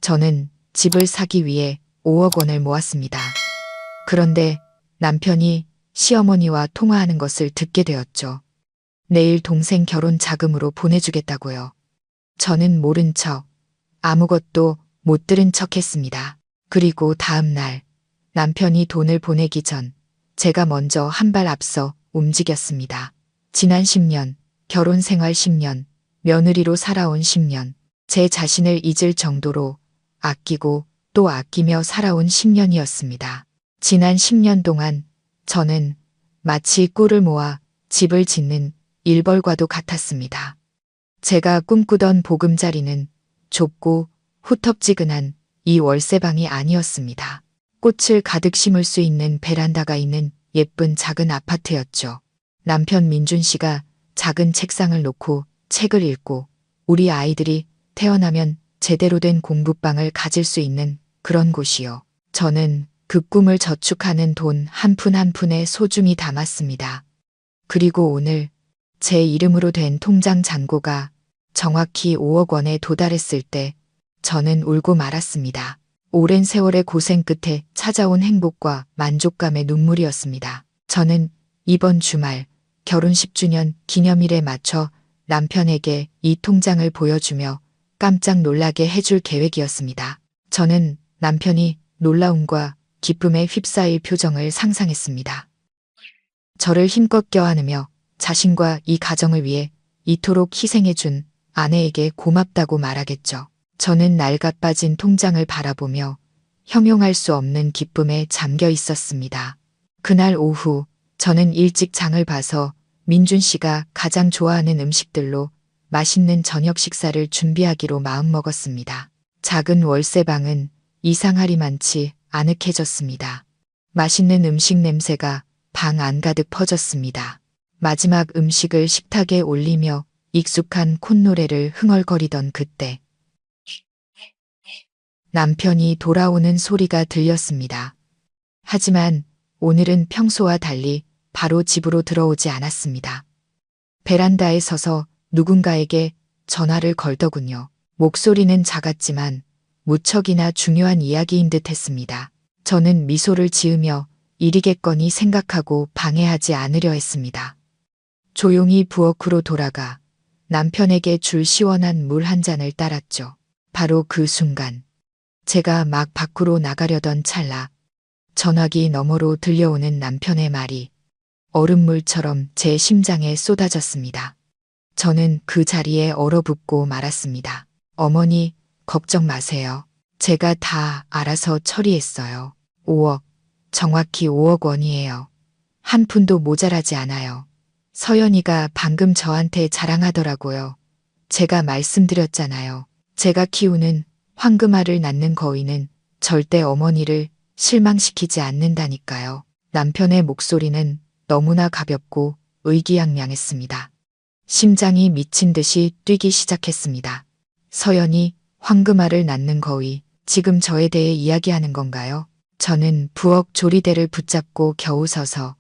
저는 집을 사기 위해 5억 원을 모았습니다. 그런데 남편이 시어머니와 통화하는 것을 듣게 되었죠. 내일 동생 결혼 자금으로 보내주겠다고요. 저는 모른 척 아무것도 못 들은 척 했습니다. 그리고 다음 날 남편이 돈을 보내기 전 제가 먼저 한 발 앞서 움직였습니다. 지난 10년, 결혼 생활 10년, 며느리로 살아온 10년, 제 자신을 잊을 정도로 아끼고 또 아끼며 살아온 10년이었습니다. 지난 10년 동안 저는 마치 꿀을 모아 집을 짓는 일벌과도 같았습니다. 제가 꿈꾸던 보금자리는 좁고 후텁지근한 이 월세방이 아니었습니다. 꽃을 가득 심을 수 있는 베란다가 있는 예쁜 작은 아파트였죠. 남편 민준 씨가 작은 책상을 놓고 책을 읽고 우리 아이들이 태어나면 제대로 된 공부방을 가질 수 있는 그런 곳이요. 저는 그 꿈을 저축하는 돈 한 푼 한 푼에 소중히 담았습니다. 그리고 오늘 제 이름으로 된 통장 잔고가 정확히 5억 원에 도달했을 때 저는 울고 말았습니다. 오랜 세월의 고생 끝에 찾아온 행복과 만족감의 눈물이었습니다. 저는 이번 주말 결혼 10주년 기념일에 맞춰 남편에게 이 통장을 보여주며 깜짝 놀라게 해줄 계획이었습니다. 저는 남편이 놀라움과 기쁨에 휩싸일 표정을 상상했습니다. 저를 힘껏 껴안으며 자신과 이 가정을 위해 이토록 희생해준 아내에게 고맙다고 말하겠죠. 저는 낡아빠진 통장을 바라보며 형용할 수 없는 기쁨에 잠겨 있었습니다. 그날 오후 저는 일찍 장을 봐서 민준 씨가 가장 좋아하는 음식들로 맛있는 저녁 식사를 준비하기로 마음먹었습니다. 작은 월세방은 이상하리만치 아늑해졌습니다. 맛있는 음식 냄새가 방 안가득 퍼졌습니다. 마지막 음식을 식탁에 올리며 익숙한 콧노래를 흥얼거리던 그때 남편이 돌아오는 소리가 들렸습니다. 하지만 오늘은 평소와 달리 바로 집으로 들어오지 않았습니다. 베란다에 서서 누군가에게 전화를 걸더군요. 목소리는 작았지만 무척이나 중요한 이야기인 듯 했습니다. 저는 미소를 지으며 일이겠거니 생각하고 방해하지 않으려 했습니다. 조용히 부엌으로 돌아가 남편에게 줄 시원한 물 한 잔을 따랐죠. 바로 그 순간 제가 막 밖으로 나가려던 찰나 전화기 너머로 들려오는 남편의 말이 얼음물처럼 제 심장에 쏟아졌습니다. 저는 그 자리에 얼어붙고 말았습니다. 어머니, 걱정 마세요. 제가 다 알아서 처리했어요. 5억, 정확히 5억 원이에요. 한 푼도 모자라지 않아요. 서연이가 방금 저한테 자랑하더라고요. 제가 말씀드렸잖아요. 제가 키우는 황금알을 낳는 거위는 절대 어머니를 실망시키지 않는다니까요. 남편의 목소리는 너무나 가볍고 의기양양했습니다. 심장이 미친 듯이 뛰기 시작했습니다. 서연이 황금알을 낳는 거위, 지금 저에 대해 이야기하는 건가요? 저는 부엌 조리대를 붙잡고 겨우 서서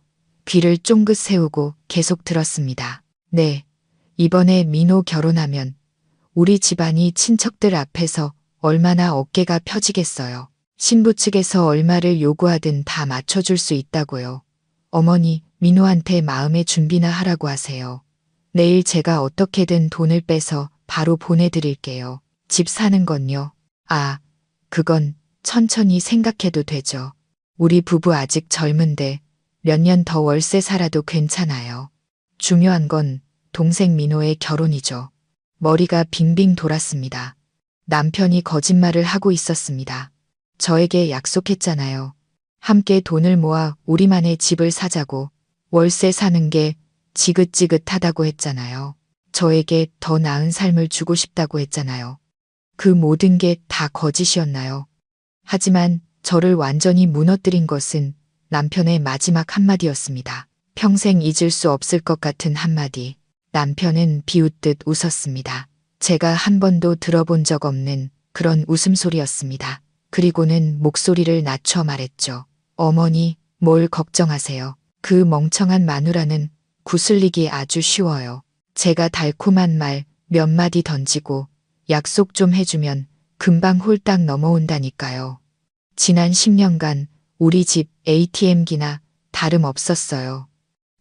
귀를 쫑긋 세우고 계속 들었습니다. 네, 이번에 민호 결혼하면 우리 집안이 친척들 앞에서 얼마나 어깨가 펴지겠어요. 신부 측에서 얼마를 요구하든 다 맞춰줄 수 있다고요. 어머니, 민호한테 마음의 준비나 하라고 하세요. 내일 제가 어떻게든 돈을 빼서 바로 보내드릴게요. 집 사는 건요? 아, 그건 천천히 생각해도 되죠. 우리 부부 아직 젊은데 몇 년 더 월세 살아도 괜찮아요. 중요한 건 동생 민호의 결혼이죠. 머리가 빙빙 돌았습니다. 남편이 거짓말을 하고 있었습니다. 저에게 약속했잖아요. 함께 돈을 모아 우리만의 집을 사자고. 월세 사는 게 지긋지긋하다고 했잖아요. 저에게 더 나은 삶을 주고 싶다고 했잖아요. 그 모든 게 다 거짓이었나요? 하지만 저를 완전히 무너뜨린 것은 남편의 마지막 한마디였습니다. 평생 잊을 수 없을 것 같은 한마디. 남편은 비웃듯 웃었습니다. 제가 한 번도 들어본 적 없는 그런 웃음소리였습니다. 그리고는 목소리를 낮춰 말했죠. 어머니, 뭘 걱정하세요. 그 멍청한 마누라는 구슬리기 아주 쉬워요. 제가 달콤한 말 몇 마디 던지고 약속 좀 해주면 금방 홀딱 넘어온다니까요. 지난 10년간 우리 집 ATM기나 다름없었어요.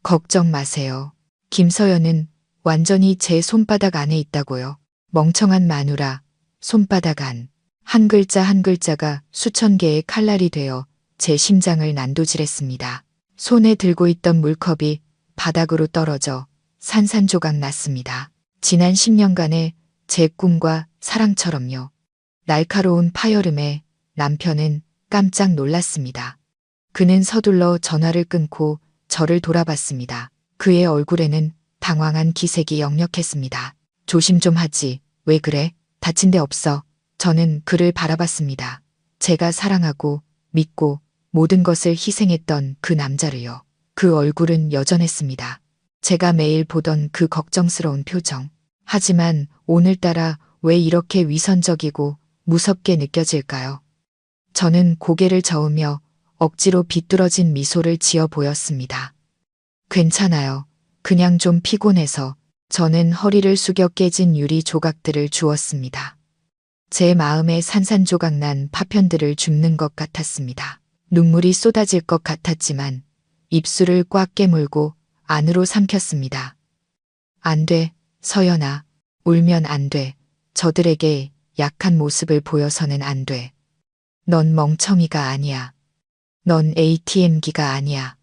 걱정 마세요. 김서연은 완전히 제 손바닥 안에 있다고요. 멍청한 마누라, 손바닥 안. 한 글자 한 글자가 수천 개의 칼날이 되어 제 심장을 난도질했습니다. 손에 들고 있던 물컵이 바닥으로 떨어져 산산조각 났습니다. 지난 10년간의 제 꿈과 사랑처럼요. 날카로운 파열음에 남편은 깜짝 놀랐습니다. 그는 서둘러 전화를 끊고 저를 돌아봤습니다. 그의 얼굴에는 당황한 기색이 역력했습니다. 조심 좀 하지. 왜 그래? 다친 데 없어. 저는 그를 바라봤습니다. 제가 사랑하고 믿고 모든 것을 희생했던 그 남자를요. 그 얼굴은 여전했습니다. 제가 매일 보던 그 걱정스러운 표정. 하지만 오늘따라 왜 이렇게 위선적이고 무섭게 느껴질까요? 저는 고개를 저으며 억지로 비뚤어진 미소를 지어 보였습니다. 괜찮아요. 그냥 좀 피곤해서. 저는 허리를 숙여 깨진 유리 조각들을 주었습니다. 제 마음에 산산조각 난 파편들을 줍는 것 같았습니다. 눈물이 쏟아질 것 같았지만 입술을 꽉 깨물고 안으로 삼켰습니다. 안 돼, 서연아. 울면 안 돼. 저들에게 약한 모습을 보여서는 안 돼. 넌 멍청이가 아니야. 넌 ATM기가 아니야.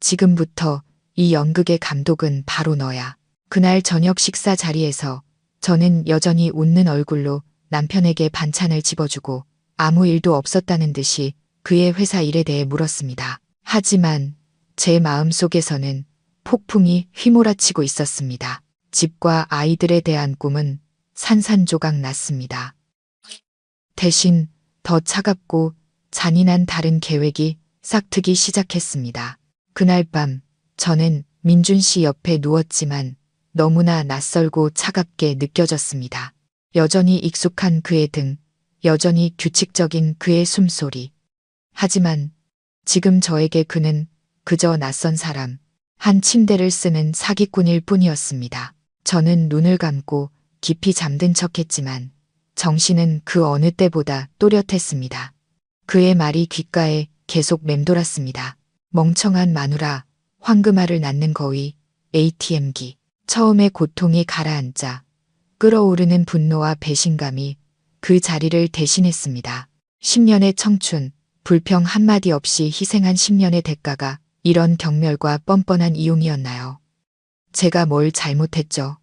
지금부터 이 연극의 감독은 바로 너야. 그날 저녁 식사 자리에서 저는 여전히 웃는 얼굴로 남편에게 반찬을 집어주고 아무 일도 없었다는 듯이 그의 회사 일에 대해 물었습니다. 하지만 제 마음속에서는 폭풍이 휘몰아치고 있었습니다. 집과 아이들에 대한 꿈은 산산조각 났습니다. 대신 더 차갑고 잔인한 다른 계획이 싹트기 시작했습니다. 그날 밤 저는 민준 씨 옆에 누웠지만 너무나 낯설고 차갑게 느껴졌습니다. 여전히 익숙한 그의 등, 여전히 규칙적인 그의 숨소리. 하지만 지금 저에게 그는 그저 낯선 사람, 한 침대를 쓰는 사기꾼일 뿐이었습니다. 저는 눈을 감고 깊이 잠든 척했지만 정신은 그 어느 때보다 또렷했습니다. 그의 말이 귓가에 계속 맴돌았습니다. 멍청한 마누라, 황금알을 낳는 거위, ATM기. 처음에 고통이 가라앉자 끓어오르는 분노와 배신감이 그 자리를 대신했습니다. 10년의 청춘, 불평 한마디 없이 희생한 10년의 대가가 이런 경멸과 뻔뻔한 이용이었나요? 제가 뭘 잘못했죠?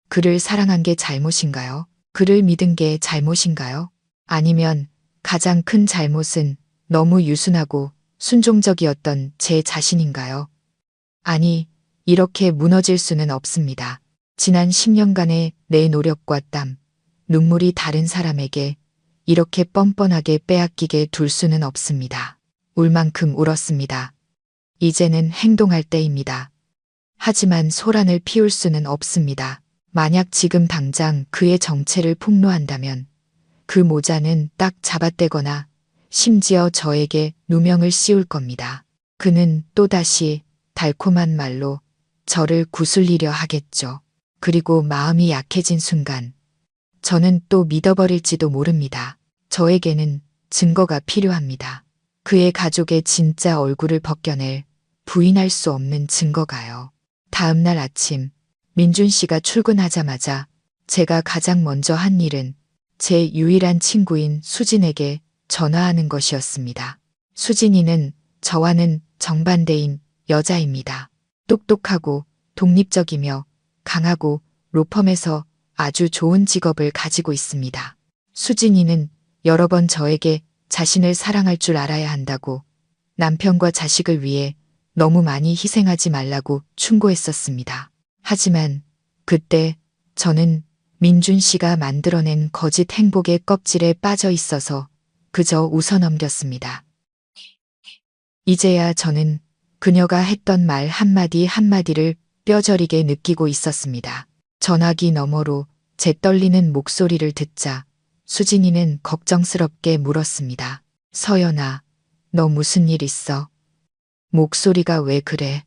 그를 사랑한 게 잘못인가요? 그를 믿은 게 잘못인가요? 아니면 가장 큰 잘못은 너무 유순하고 순종적이었던 제 자신인가요? 아니, 이렇게 무너질 수는 없습니다. 지난 10년간의 내 노력과 땀, 눈물이 다른 사람에게 이렇게 뻔뻔하게 빼앗기게 둘 수는 없습니다. 울 만큼 울었습니다. 이제는 행동할 때입니다. 하지만 소란을 피울 수는 없습니다. 만약 지금 당장 그의 정체를 폭로한다면 그 모자는 딱 잡아떼거나 심지어 저에게 누명을 씌울 겁니다. 그는 또다시 달콤한 말로 저를 구슬리려 하겠죠. 그리고 마음이 약해진 순간 저는 또 믿어버릴지도 모릅니다. 저에게는 증거가 필요합니다. 그의 가족의 진짜 얼굴을 벗겨낼 부인할 수 없는 증거가요. 다음 날 아침 민준 씨가 출근하자마자 제가 가장 먼저 한 일은 제 유일한 친구인 수진에게 전화하는 것이었습니다. 수진이는 저와는 정반대인 여자입니다. 똑똑하고 독립적이며 강하고 로펌에서 아주 좋은 직업을 가지고 있습니다. 수진이는 여러 번 저에게 자신을 사랑할 줄 알아야 한다고 남편과 자식을 위해 너무 많이 희생하지 말라고 충고했었습니다. 하지만 그때 저는 민준 씨가 만들어낸 거짓 행복의 껍질에 빠져 있어서 그저 웃어넘겼습니다. 이제야 저는 그녀가 했던 말 한마디 한마디를 뼈저리게 느끼고 있었습니다. 전화기 너머로 제 떨리는 목소리를 듣자 수진이는 걱정스럽게 물었습니다. 서연아, 너 무슨 일 있어? 목소리가 왜 그래?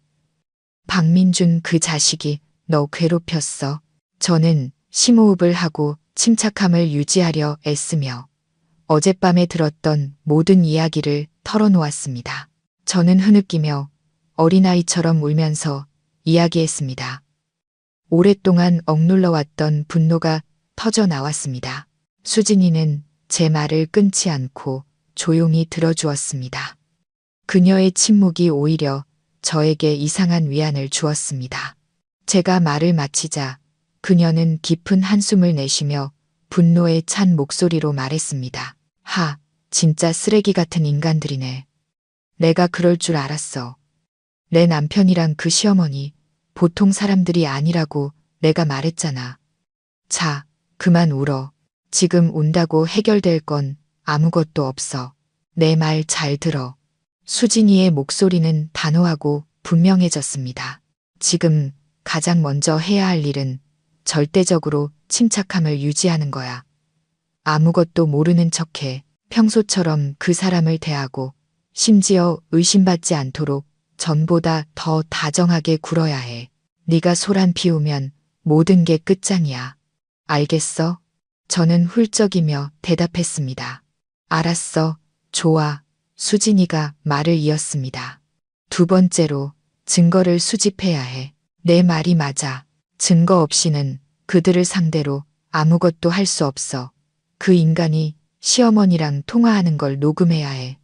박민준 그 자식이 너 괴롭혔어. 저는 심호흡을 하고 침착함을 유지하려 애쓰며 어젯밤에 들었던 모든 이야기를 털어놓았습니다. 저는 흐느끼며 어린아이처럼 울면서 이야기했습니다. 오랫동안 억눌러왔던 분노가 터져 나왔습니다. 수진이는 제 말을 끊지 않고 조용히 들어주었습니다. 그녀의 침묵이 오히려 저에게 이상한 위안을 주었습니다. 제가 말을 마치자 그녀는 깊은 한숨을 내쉬며 분노에 찬 목소리로 말했습니다. 진짜 쓰레기 같은 인간들이네. 내가 그럴 줄 알았어. 내 남편이랑 그 시어머니 보통 사람들이 아니라고 내가 말했잖아. 자, 그만 울어. 지금 운다고 해결될 건 아무것도 없어. 내 말 잘 들어. 수진이의 목소리는 단호하고 분명해졌습니다. 지금 가장 먼저 해야 할 일은 절대적으로 침착함을 유지하는 거야. 아무것도 모르는 척해 평소처럼 그 사람을 대하고 심지어 의심받지 않도록 전보다 더 다정하게 굴어야 해. 네가 소란 피우면 모든 게 끝장이야. 알겠어? 저는 훌쩍이며 대답했습니다. 알았어. 좋아. 수진이가 말을 이었습니다. 두 번째로 증거를 수집해야 해. 내 말이 맞아. 증거 없이는 그들을 상대로 아무것도 할 수 없어. 그 인간이 시어머니랑 통화하는 걸 녹음해야 해.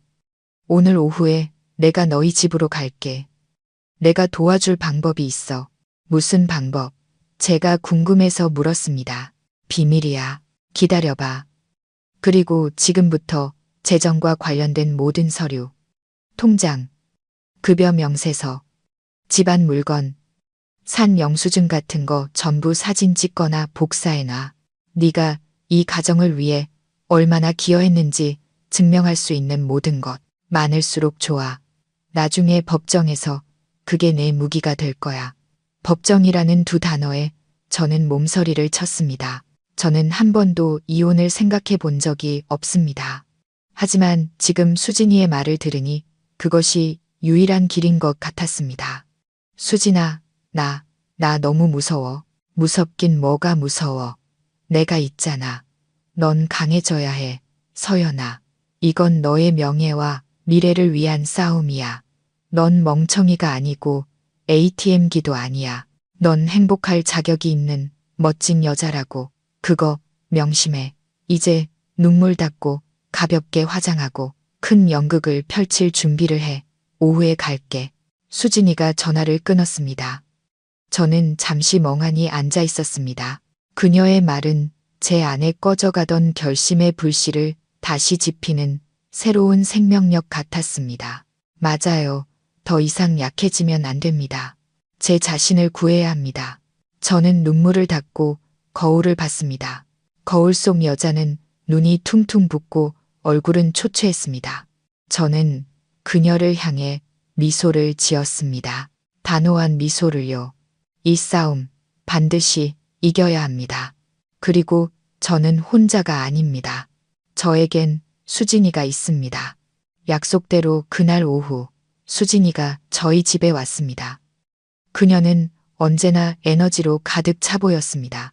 오늘 오후에 내가 너희 집으로 갈게. 내가 도와줄 방법이 있어. 무슨 방법? 제가 궁금해서 물었습니다. 비밀이야. 기다려봐. 그리고 지금부터 재정과 관련된 모든 서류, 통장, 급여 명세서, 집안 물건, 산 영수증 같은 거 전부 사진 찍거나 복사해놔. 네가 이 가정을 위해 얼마나 기여했는지 증명할 수 있는 모든 것. 많을수록 좋아. 나중에 법정에서 그게 내 무기가 될 거야. 법정이라는 두 단어에 저는 몸서리를 쳤습니다. 저는 한 번도 이혼을 생각해 본 적이 없습니다. 하지만 지금 수진이의 말을 들으니 그것이 유일한 길인 것 같았습니다. 수진아, 나 너무 무서워. 무섭긴 뭐가 무서워. 내가 있잖아. 넌 강해져야 해. 서연아. 이건 너의 명예와 미래를 위한 싸움이야. 넌 멍청이가 아니고 ATM기도 아니야. 넌 행복할 자격이 있는 멋진 여자라고. 그거 명심해. 이제 눈물 닦고 가볍게 화장하고 큰 연극을 펼칠 준비를 해. 오후에 갈게. 수진이가 전화를 끊었습니다. 저는 잠시 멍하니 앉아 있었습니다. 그녀의 말은 제 안에 꺼져가던 결심의 불씨를 다시 지피는 새로운 생명력 같았습니다. 맞아요. 더 이상 약해지면 안 됩니다. 제 자신을 구해야 합니다. 저는 눈물을 닦고 거울을 봤습니다. 거울 속 여자는 눈이 퉁퉁 붓고 얼굴은 초췌했습니다. 저는 그녀를 향해 미소를 지었습니다. 단호한 미소를요. 이 싸움 반드시 이겨야 합니다. 그리고 저는 혼자가 아닙니다. 저에겐 수진이가 있습니다. 약속대로 그날 오후 수진이가 저희 집에 왔습니다. 그녀는 언제나 에너지로 가득 차 보였습니다.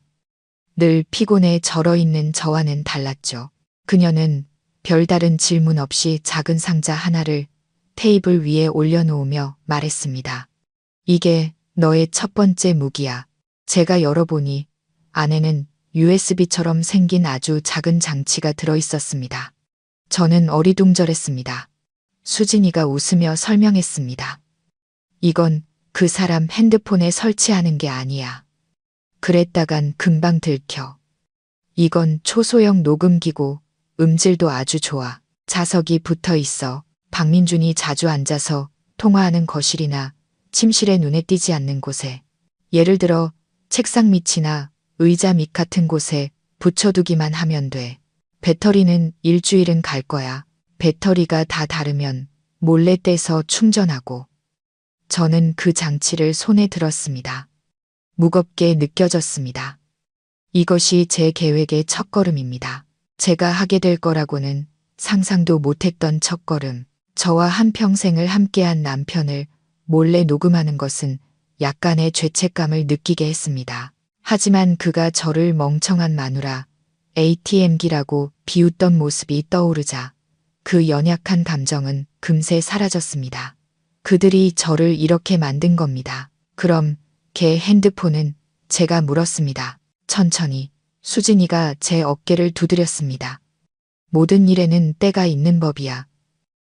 늘 피곤해 절어있는 저와는 달랐죠. 그녀는 별다른 질문 없이 작은 상자 하나를 테이블 위에 올려놓으며 말했습니다. 이게 너의 첫 번째 무기야. 제가 열어보니 안에는 USB처럼 생긴 아주 작은 장치가 들어있었습니다. 저는 어리둥절했습니다. 수진이가 웃으며 설명했습니다. 이건 그 사람 핸드폰에 설치하는 게 아니야. 그랬다간 금방 들켜. 이건 초소형 녹음기고 음질도 아주 좋아. 자석이 붙어 있어. 박민준이 자주 앉아서 통화하는 거실이나 침실에 눈에 띄지 않는 곳에, 예를 들어 책상 밑이나 의자 밑 같은 곳에 붙여두기만 하면 돼. 배터리는 일주일은 갈 거야. 배터리가 다 닳으면 몰래 떼서 충전하고. 저는 그 장치를 손에 들었습니다. 무겁게 느껴졌습니다. 이것이 제 계획의 첫걸음입니다. 제가 하게 될 거라고는 상상도 못했던 첫걸음. 저와 한평생을 함께한 남편을 몰래 녹음하는 것은 약간의 죄책감을 느끼게 했습니다. 하지만 그가 저를 멍청한 마누라, ATM기라고 비웃던 모습이 떠오르자 그 연약한 감정은 금세 사라졌습니다. 그들이 저를 이렇게 만든 겁니다. 그럼 걔 핸드폰은? 제가 물었습니다. 천천히. 수진이가 제 어깨를 두드렸습니다. 모든 일에는 때가 있는 법이야.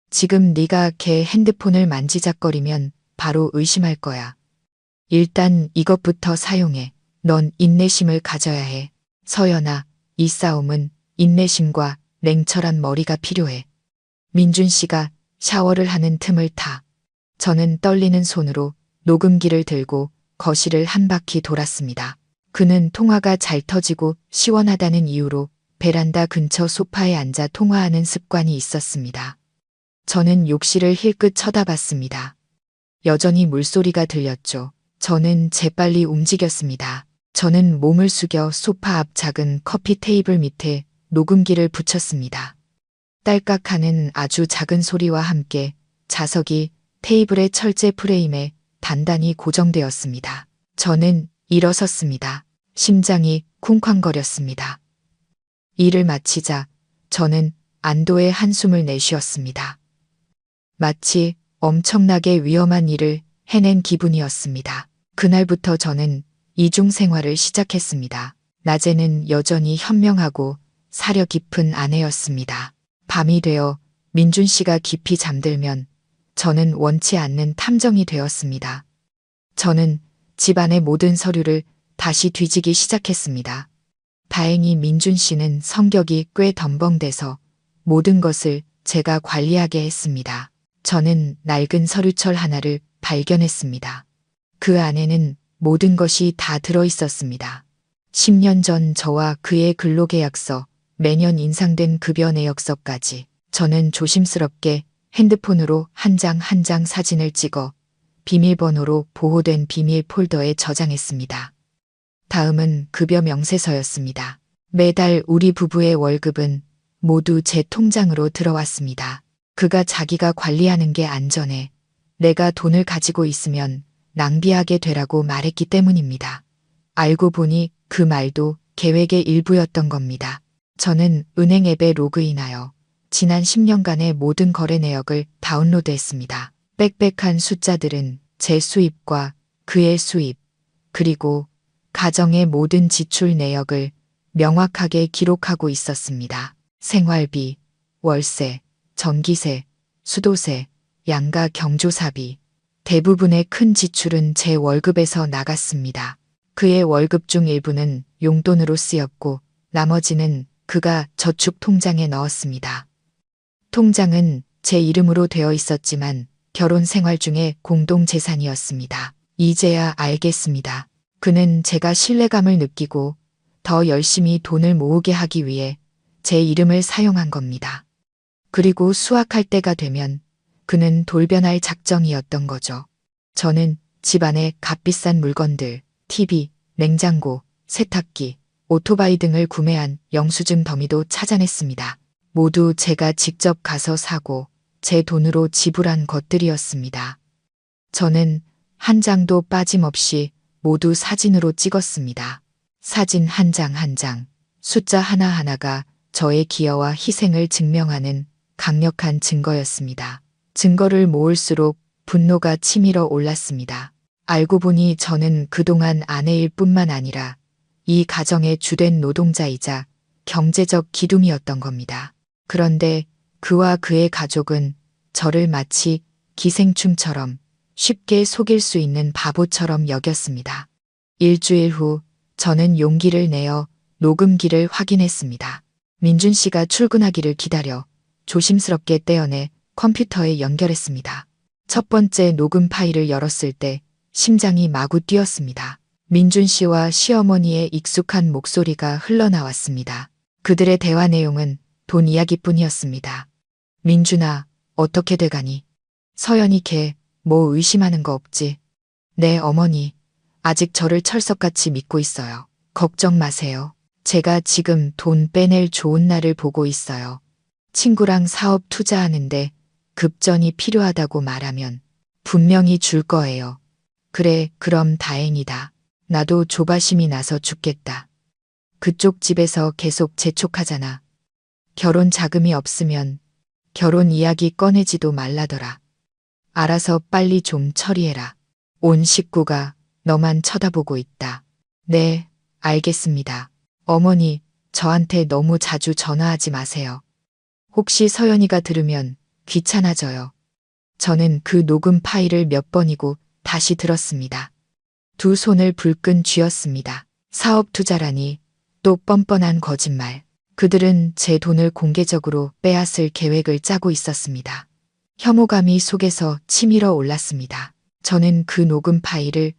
지금 네가 걔 핸드폰을 만지작거리면 바로 의심할 거야. 일단 이것부터 사용해. 넌 인내심을 가져야 해. 서연아, 이 싸움은 인내심과 냉철한 머리가 필요해. 민준 씨가 샤워를 하는 틈을 타. 저는 떨리는 손으로 녹음기를 들고 거실을 한 바퀴 돌았습니다. 그는 통화가 잘 터지고 시원하다는 이유로 베란다 근처 소파에 앉아 통화하는 습관이 있었습니다. 저는 욕실을 힐끗 쳐다봤습니다. 여전히 물소리가 들렸죠. 저는 재빨리 움직였습니다. 저는 몸을 숙여 소파 앞 작은 커피 테이블 밑에 녹음기를 붙였습니다. 딸깍하는 아주 작은 소리와 함께 자석이 테이블의 철제 프레임에 단단히 고정되었습니다. 저는 일어섰습니다. 심장이 쿵쾅거렸습니다. 일을 마치자 저는 안도의 한숨을 내쉬었습니다. 마치 엄청나게 위험한 일을 해낸 기분이었습니다. 그날부터 저는 이중 생활을 시작했습니다. 낮에는 여전히 현명하고 사려 깊은 아내였습니다. 밤이 되어 민준 씨가 깊이 잠들면 저는 원치 않는 탐정이 되었습니다. 저는 집안의 모든 서류를 다시 뒤지기 시작했습니다. 다행히 민준 씨는 성격이 꽤 덤벙대서 모든 것을 제가 관리하게 했습니다. 저는 낡은 서류철 하나를 발견했습니다. 그 안에는 모든 것이 다 들어 있었습니다. 10년 전 저와 그의 근로계약서, 매년 인상된 급여 내역서까지. 저는 조심스럽게 핸드폰으로 한 장 한 장 사진을 찍어 비밀번호로 보호된 비밀 폴더에 저장했습니다. 다음은 급여 명세서였습니다. 매달 우리 부부의 월급은 모두 제 통장으로 들어왔습니다. 그가 자기가 관리하는 게 안전해. 내가 돈을 가지고 있으면 낭비하게 되라고 말했기 때문입니다. 알고 보니 그 말도 계획의 일부였던 겁니다. 저는 은행 앱에 로그인하여 지난 10년간의 모든 거래 내역을 다운로드했습니다. 빽빽한 숫자들은 제 수입과 그의 수입, 그리고 가정의 모든 지출 내역을 명확하게 기록하고 있었습니다. 생활비, 월세, 전기세, 수도세, 양가 경조사비, 대부분의 큰 지출은 제 월급에서 나갔습니다. 그의 월급 중 일부는 용돈으로 쓰였고 나머지는 그가 저축 통장에 넣었습니다. 통장은 제 이름으로 되어 있었지만 결혼 생활 중에 공동 재산이었습니다. 이제야 알겠습니다. 그는 제가 신뢰감을 느끼고 더 열심히 돈을 모으게 하기 위해 제 이름을 사용한 겁니다. 그리고 수확할 때가 되면 그는 돌변할 작정이었던 거죠. 저는 집안의 값비싼 물건들, TV, 냉장고, 세탁기, 오토바이 등을 구매한 영수증 더미도 찾아냈습니다. 모두 제가 직접 가서 사고 제 돈으로 지불한 것들이었습니다. 저는 한 장도 빠짐없이 모두 사진으로 찍었습니다. 사진 한 장 한 장, 숫자 하나하나가 저의 기여와 희생을 증명하는 강력한 증거였습니다. 증거를 모을수록 분노가 치밀어 올랐습니다. 알고 보니 저는 그동안 아내일 뿐만 아니라 이 가정의 주된 노동자이자 경제적 기둥이었던 겁니다. 그런데 그와 그의 가족은 저를 마치 기생충처럼 쉽게 속일 수 있는 바보처럼 여겼습니다. 일주일 후 저는 용기를 내어 녹음기를 확인했습니다. 민준 씨가 출근하기를 기다려 조심스럽게 떼어내 컴퓨터에 연결했습니다. 첫 번째 녹음 파일을 열었을 때 심장이 마구 뛰었습니다. 민준 씨와 시어머니의 익숙한 목소리가 흘러나왔습니다. 그들의 대화 내용은 돈 이야기뿐이었습니다. 민준아, 어떻게 돼가니? 서연이 걔 뭐 의심하는 거 없지? 네, 어머니. 아직 저를 철석같이 믿고 있어요. 걱정 마세요. 제가 지금 돈 빼낼 좋은 날을 보고 있어요. 친구랑 사업 투자하는데 급전이 필요하다고 말하면 분명히 줄 거예요. 그래, 그럼 다행이다. 나도 조바심이 나서 죽겠다. 그쪽 집에서 계속 재촉하잖아. 결혼 자금이 없으면 결혼 이야기 꺼내지도 말라더라. 알아서 빨리 좀 처리해라. 온 식구가 너만 쳐다보고 있다. 네, 알겠습니다. 어머니, 저한테 너무 자주 전화하지 마세요. 혹시 서연이가 들으면 귀찮아져요. 저는 그 녹음 파일을 몇 번이고 다시 들었습니다. 두 손을 불끈 쥐었습니다. 사업 투자라니 또 뻔뻔한 거짓말. 그들은 제 돈을 공개적으로 빼앗을 계획을 짜고 있었습니다. 혐오감이 속에서 치밀어 올랐습니다. 저는 그 녹음 파일을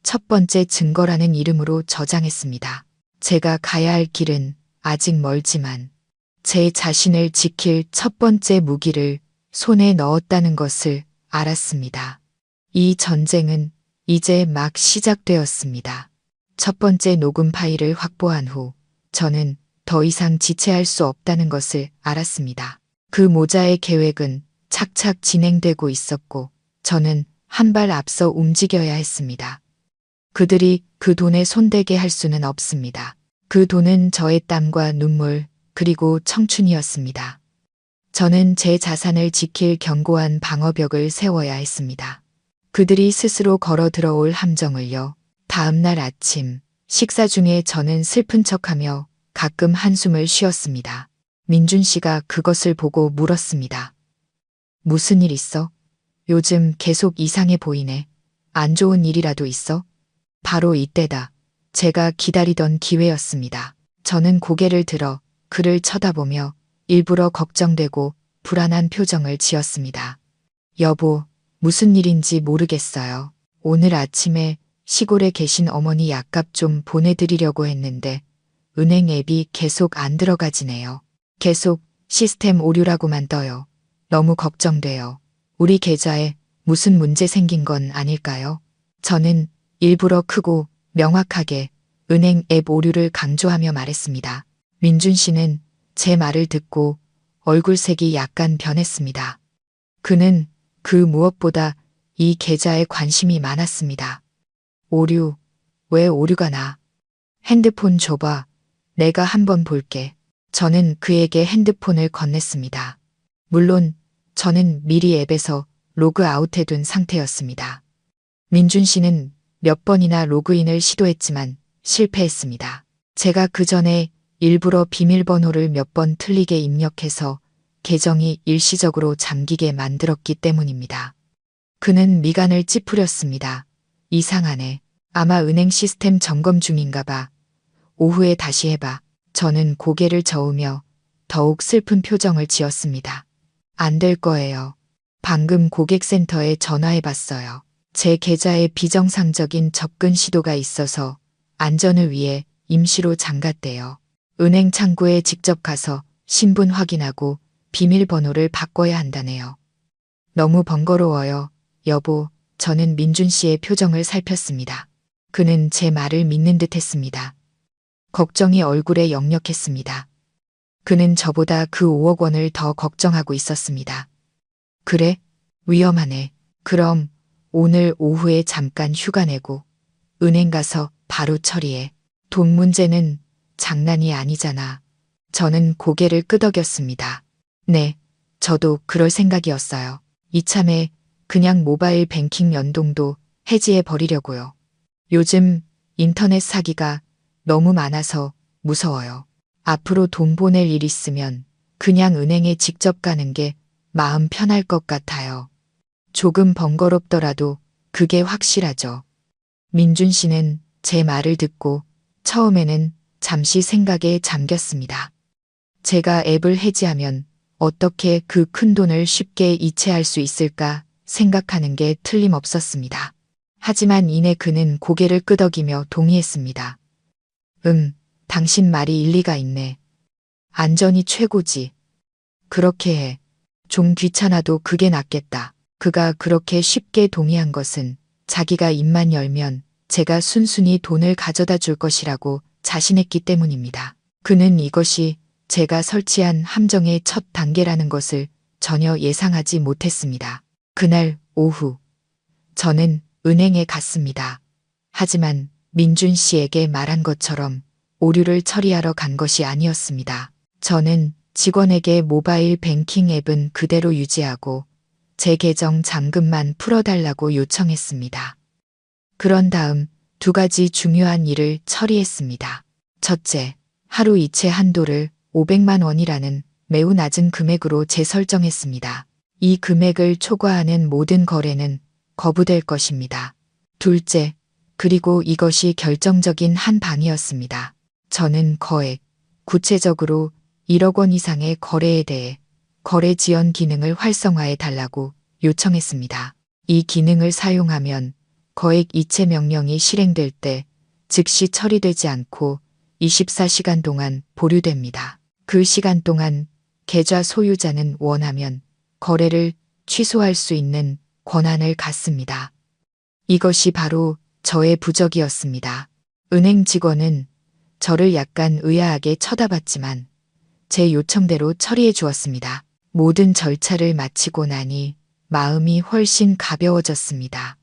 첫 번째 증거라는 이름으로 저장했습니다. 제가 가야 할 길은 아직 멀지만 제 자신을 지킬 첫 번째 무기를 손에 넣었다는 것을 알았습니다. 이 전쟁은 이제 막 시작되었습니다. 첫 번째 녹음 파일을 확보한 후 저는 더 이상 지체할 수 없다는 것을 알았습니다. 그 모자의 계획은 착착 진행되고 있었고 저는 한 발 앞서 움직여야 했습니다. 그들이 그 돈에 손대게 할 수는 없습니다. 그 돈은 저의 땀과 눈물 그리고 청춘이었습니다. 저는 제 자산을 지킬 견고한 방어벽을 세워야 했습니다. 그들이 스스로 걸어 들어올 함정을요. 다음 날 아침 식사 중에 저는 슬픈 척하며 가끔 한숨을 쉬었습니다. 민준 씨가 그것을 보고 물었습니다. 무슨 일 있어? 요즘 계속 이상해 보이네. 안 좋은 일이라도 있어? 바로 이때다. 제가 기다리던 기회였습니다. 저는 고개를 들어 그를 쳐다보며 일부러 걱정되고 불안한 표정을 지었습니다. 여보, 무슨 일인지 모르겠어요. 오늘 아침에 시골에 계신 어머니 약값 좀 보내드리려고 했는데 은행 앱이 계속 안 들어가지네요. 계속 시스템 오류라고만 떠요. 너무 걱정돼요. 우리 계좌에 무슨 문제 생긴 건 아닐까요? 저는 일부러 크고 명확하게 은행 앱 오류를 강조하며 말했습니다. 민준 씨는 제 말을 듣고 얼굴색이 약간 변했습니다. 그는 그 무엇보다 이 계좌에 관심이 많았습니다. 오류, 왜 오류가 나? 핸드폰 줘봐. 내가 한번 볼게. 저는 그에게 핸드폰을 건넸습니다. 물론 저는 미리 앱에서 로그아웃해둔 상태였습니다. 민준 씨는 몇 번이나 로그인을 시도했지만 실패했습니다. 제가 그 전에 일부러 비밀번호를 몇 번 틀리게 입력해서 계정이 일시적으로 잠기게 만들었기 때문입니다. 그는 미간을 찌푸렸습니다. 이상하네. 아마 은행 시스템 점검 중인가 봐. 오후에 다시 해봐. 저는 고개를 저으며 더욱 슬픈 표정을 지었습니다. 안 될 거예요. 방금 고객센터에 전화해봤어요. 제 계좌에 비정상적인 접근 시도가 있어서 안전을 위해 임시로 잠갔대요. 은행 창구에 직접 가서 신분 확인하고 비밀번호를 바꿔야 한다네요. 너무 번거로워요. 여보, 저는 민준 씨의 표정을 살폈습니다. 그는 제 말을 믿는 듯 했습니다. 걱정이 얼굴에 역력했습니다. 그는 저보다 그 5억 원을 더 걱정하고 있었습니다. 그래? 위험하네. 그럼 오늘 오후에 잠깐 휴가 내고 은행 가서 바로 처리해. 돈 문제는 장난이 아니잖아. 저는 고개를 끄덕였습니다. 네, 저도 그럴 생각이었어요. 이참에 그냥 모바일 뱅킹 연동도 해지해 버리려고요. 요즘 인터넷 사기가 너무 많아서 무서워요. 앞으로 돈 보낼 일 있으면 그냥 은행에 직접 가는 게 마음 편할 것 같아요. 조금 번거롭더라도 그게 확실하죠. 민준 씨는 제 말을 듣고 처음에는 잠시 생각에 잠겼습니다. 제가 앱을 해지하면 어떻게 그 큰 돈을 쉽게 이체할 수 있을까 생각하는 게 틀림없었습니다. 하지만 이내 그는 고개를 끄덕이며 동의했습니다. 당신 말이 일리가 있네. 안전이 최고지. 그렇게 해. 좀 귀찮아도 그게 낫겠다. 그가 그렇게 쉽게 동의한 것은 자기가 입만 열면 제가 순순히 돈을 가져다 줄 것이라고 자신했기 때문입니다. 그는 이것이 제가 설치한 함정의 첫 단계라는 것을 전혀 예상하지 못했습니다. 그날 오후 저는 은행에 갔습니다. 하지만 민준 씨에게 말한 것처럼 오류를 처리하러 간 것이 아니었습니다. 저는 직원에게 모바일 뱅킹 앱은 그대로 유지하고 제 계정 잠금만 풀어달라고 요청했습니다. 그런 다음 2가지 중요한 일을 처리했습니다. 첫째, 하루 이체 한도를 500만 원이라는 매우 낮은 금액으로 재설정했습니다. 이 금액을 초과하는 모든 거래는 거부될 것입니다. 둘째, 그리고 이것이 결정적인 한 방이었습니다. 저는 거액, 구체적으로 1억 원 이상의 거래에 대해 거래 지연 기능을 활성화해 달라고 요청했습니다. 이 기능을 사용하면 거액 이체 명령이 실행될 때 즉시 처리되지 않고 24시간 동안 보류됩니다. 그 시간 동안 계좌 소유자는 원하면 거래를 취소할 수 있는 권한을 갖습니다. 이것이 바로 저의 부적이었습니다. 은행 직원은 저를 약간 의아하게 쳐다봤지만 제 요청대로 처리해 주었습니다. 모든 절차를 마치고 나니 마음이 훨씬 가벼워졌습니다.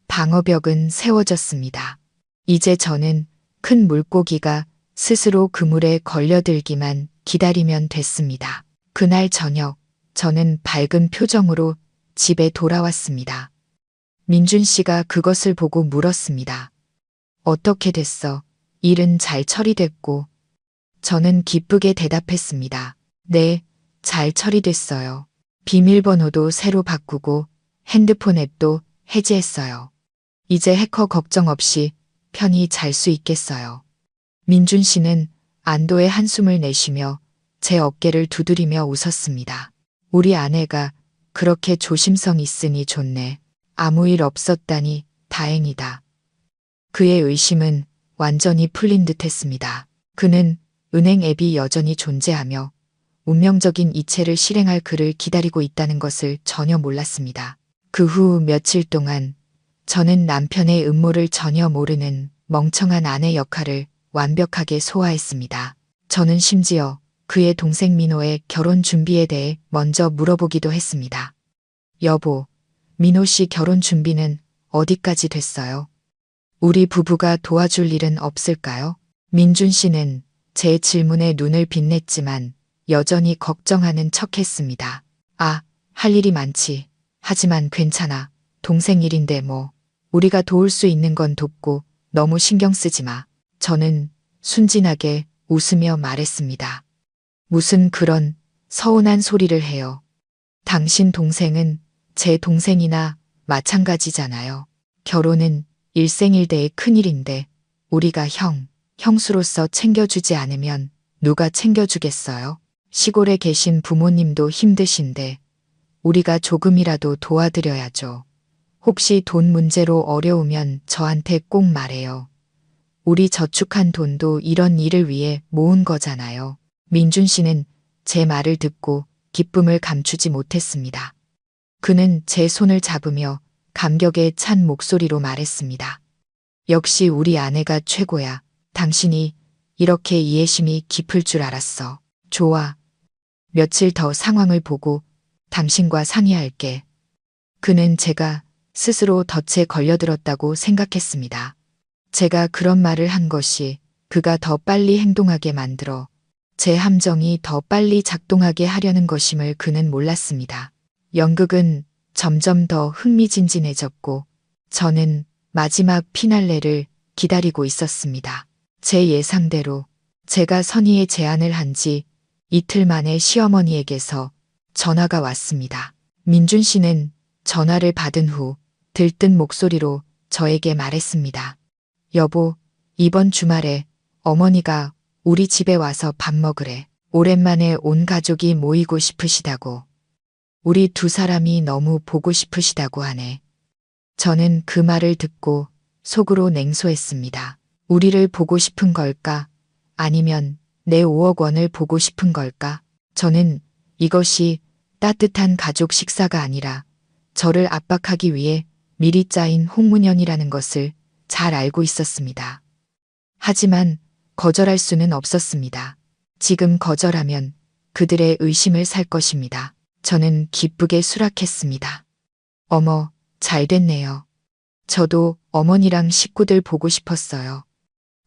방어벽은 세워졌습니다. 이제 저는 큰 물고기가 스스로 그물에 걸려들기만 기다리면 됐습니다. 그날 저녁 저는 밝은 표정으로 집에 돌아왔습니다. 민준 씨가 그것을 보고 물었습니다. 어떻게 됐어? 일은 잘 처리됐고. 저는 기쁘게 대답했습니다. 네, 잘 처리됐어요. 비밀번호도 새로 바꾸고 핸드폰 앱도 해지했어요. 이제 해커 걱정 없이 편히 잘 수 있겠어요. 민준 씨는 안도의 한숨을 내쉬며 제 어깨를 두드리며 웃었습니다. 우리 아내가 그렇게 조심성 있으니 좋네. 아무 일 없었다니 다행이다. 그의 의심은 완전히 풀린 듯했습니다. 그는 은행 앱이 여전히 존재하며 운명적인 이체를 실행할 그를 기다리고 있다는 것을 전혀 몰랐습니다. 그 후 며칠 동안 저는 남편의 음모를 전혀 모르는 멍청한 아내 역할을 완벽하게 소화했습니다. 저는 심지어 그의 동생 민호의 결혼 준비에 대해 먼저 물어보기도 했습니다. 여보, 민호 씨 결혼 준비는 어디까지 됐어요? 우리 부부가 도와줄 일은 없을까요? 민준 씨는 제 질문에 눈을 빛냈지만 여전히 걱정하는 척했습니다. 아, 할 일이 많지. 하지만 괜찮아. 동생 일인데 뭐. 우리가 도울 수 있는 건 돕고 너무 신경 쓰지 마. 저는 순진하게 웃으며 말했습니다. 무슨 그런 서운한 소리를 해요. 당신 동생은 제 동생이나 마찬가지잖아요. 결혼은 일생일대의 큰일인데 우리가 형수로서 챙겨주지 않으면 누가 챙겨주겠어요? 시골에 계신 부모님도 힘드신데 우리가 조금이라도 도와드려야죠. 혹시 돈 문제로 어려우면 저한테 꼭 말해요. 우리 저축한 돈도 이런 일을 위해 모은 거잖아요. 민준 씨는 제 말을 듣고 기쁨을 감추지 못했습니다. 그는 제 손을 잡으며 감격에 찬 목소리로 말했습니다. 역시 우리 아내가 최고야. 당신이 이렇게 이해심이 깊을 줄 알았어. 좋아. 며칠 더 상황을 보고 당신과 상의할게. 그는 제가 스스로 덫에 걸려들었다고 생각했습니다. 제가 그런 말을 한 것이 그가 더 빨리 행동하게 만들어 제 함정이 더 빨리 작동하게 하려는 것임을 그는 몰랐습니다. 연극은 점점 더 흥미진진해졌고 저는 마지막 피날레를 기다리고 있었습니다. 제 예상대로 제가 선의의 제안을 한 지 이틀 만에 시어머니에게서 전화가 왔습니다. 민준 씨는 전화를 받은 후 들뜬 목소리로 저에게 말했습니다. 여보, 이번 주말에 어머니가 우리 집에 와서 밥 먹으래. 오랜만에 온 가족이 모이고 싶으시다고. 우리 2사람이 너무 보고 싶으시다고 하네. 저는 그 말을 듣고 속으로 냉소했습니다. 우리를 보고 싶은 걸까? 아니면 내 5억 원을 보고 싶은 걸까? 저는 이것이 따뜻한 가족 식사가 아니라 저를 압박하기 위해 미리 짜인 홍문연이라는 것을 잘 알고 있었습니다. 하지만 거절할 수는 없었습니다. 지금 거절하면 그들의 의심을 살 것입니다. 저는 기쁘게 수락했습니다. 어머, 잘 됐네요. 저도 어머니랑 식구들 보고 싶었어요.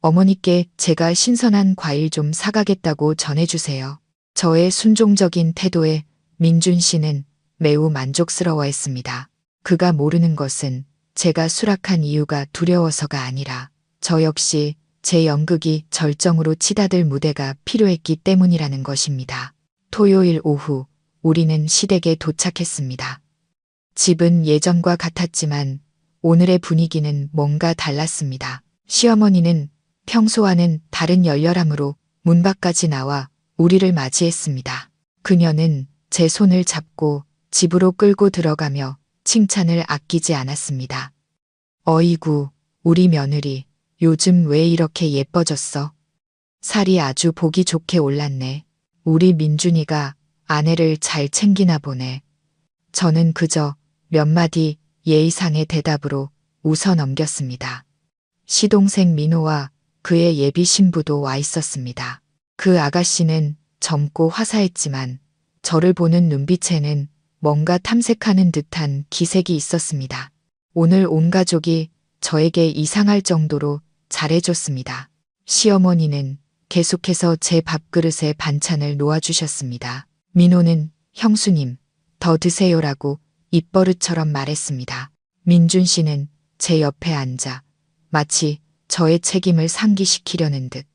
어머니께 제가 신선한 과일 좀 사가겠다고 전해주세요. 저의 순종적인 태도에 민준 씨는 매우 만족스러워했습니다. 그가 모르는 것은 제가 수락한 이유가 두려워서가 아니라 저 역시 제 연극이 절정으로 치닫을 무대가 필요했기 때문이라는 것입니다. 토요일 오후 우리는 시댁에 도착했습니다. 집은 예전과 같았지만 오늘의 분위기는 뭔가 달랐습니다. 시어머니는 평소와는 다른 열렬함으로 문 밖까지 나와 우리를 맞이했습니다. 그녀는 제 손을 잡고 집으로 끌고 들어가며 칭찬을 아끼지 않았습니다. 어이구, 우리 며느리, 요즘 왜 이렇게 예뻐졌어? 살이 아주 보기 좋게 올랐네. 우리 민준이가 아내를 잘 챙기나 보네. 저는 그저 몇 마디 예의상의 대답으로 웃어 넘겼습니다. 시동생 민호와 그의 예비 신부도 와 있었습니다. 그 아가씨는 젊고 화사했지만 저를 보는 눈빛에는 뭔가 탐색하는 듯한 기색이 있었습니다. 오늘 온 가족이 저에게 이상할 정도로 잘해줬습니다. 시어머니는 계속해서 제 밥그릇에 반찬을 놓아주셨습니다. 민호는 형수님, 더 드세요라고 입버릇처럼 말했습니다. 민준 씨는 제 옆에 앉아 마치 저의 책임을 상기시키려는 듯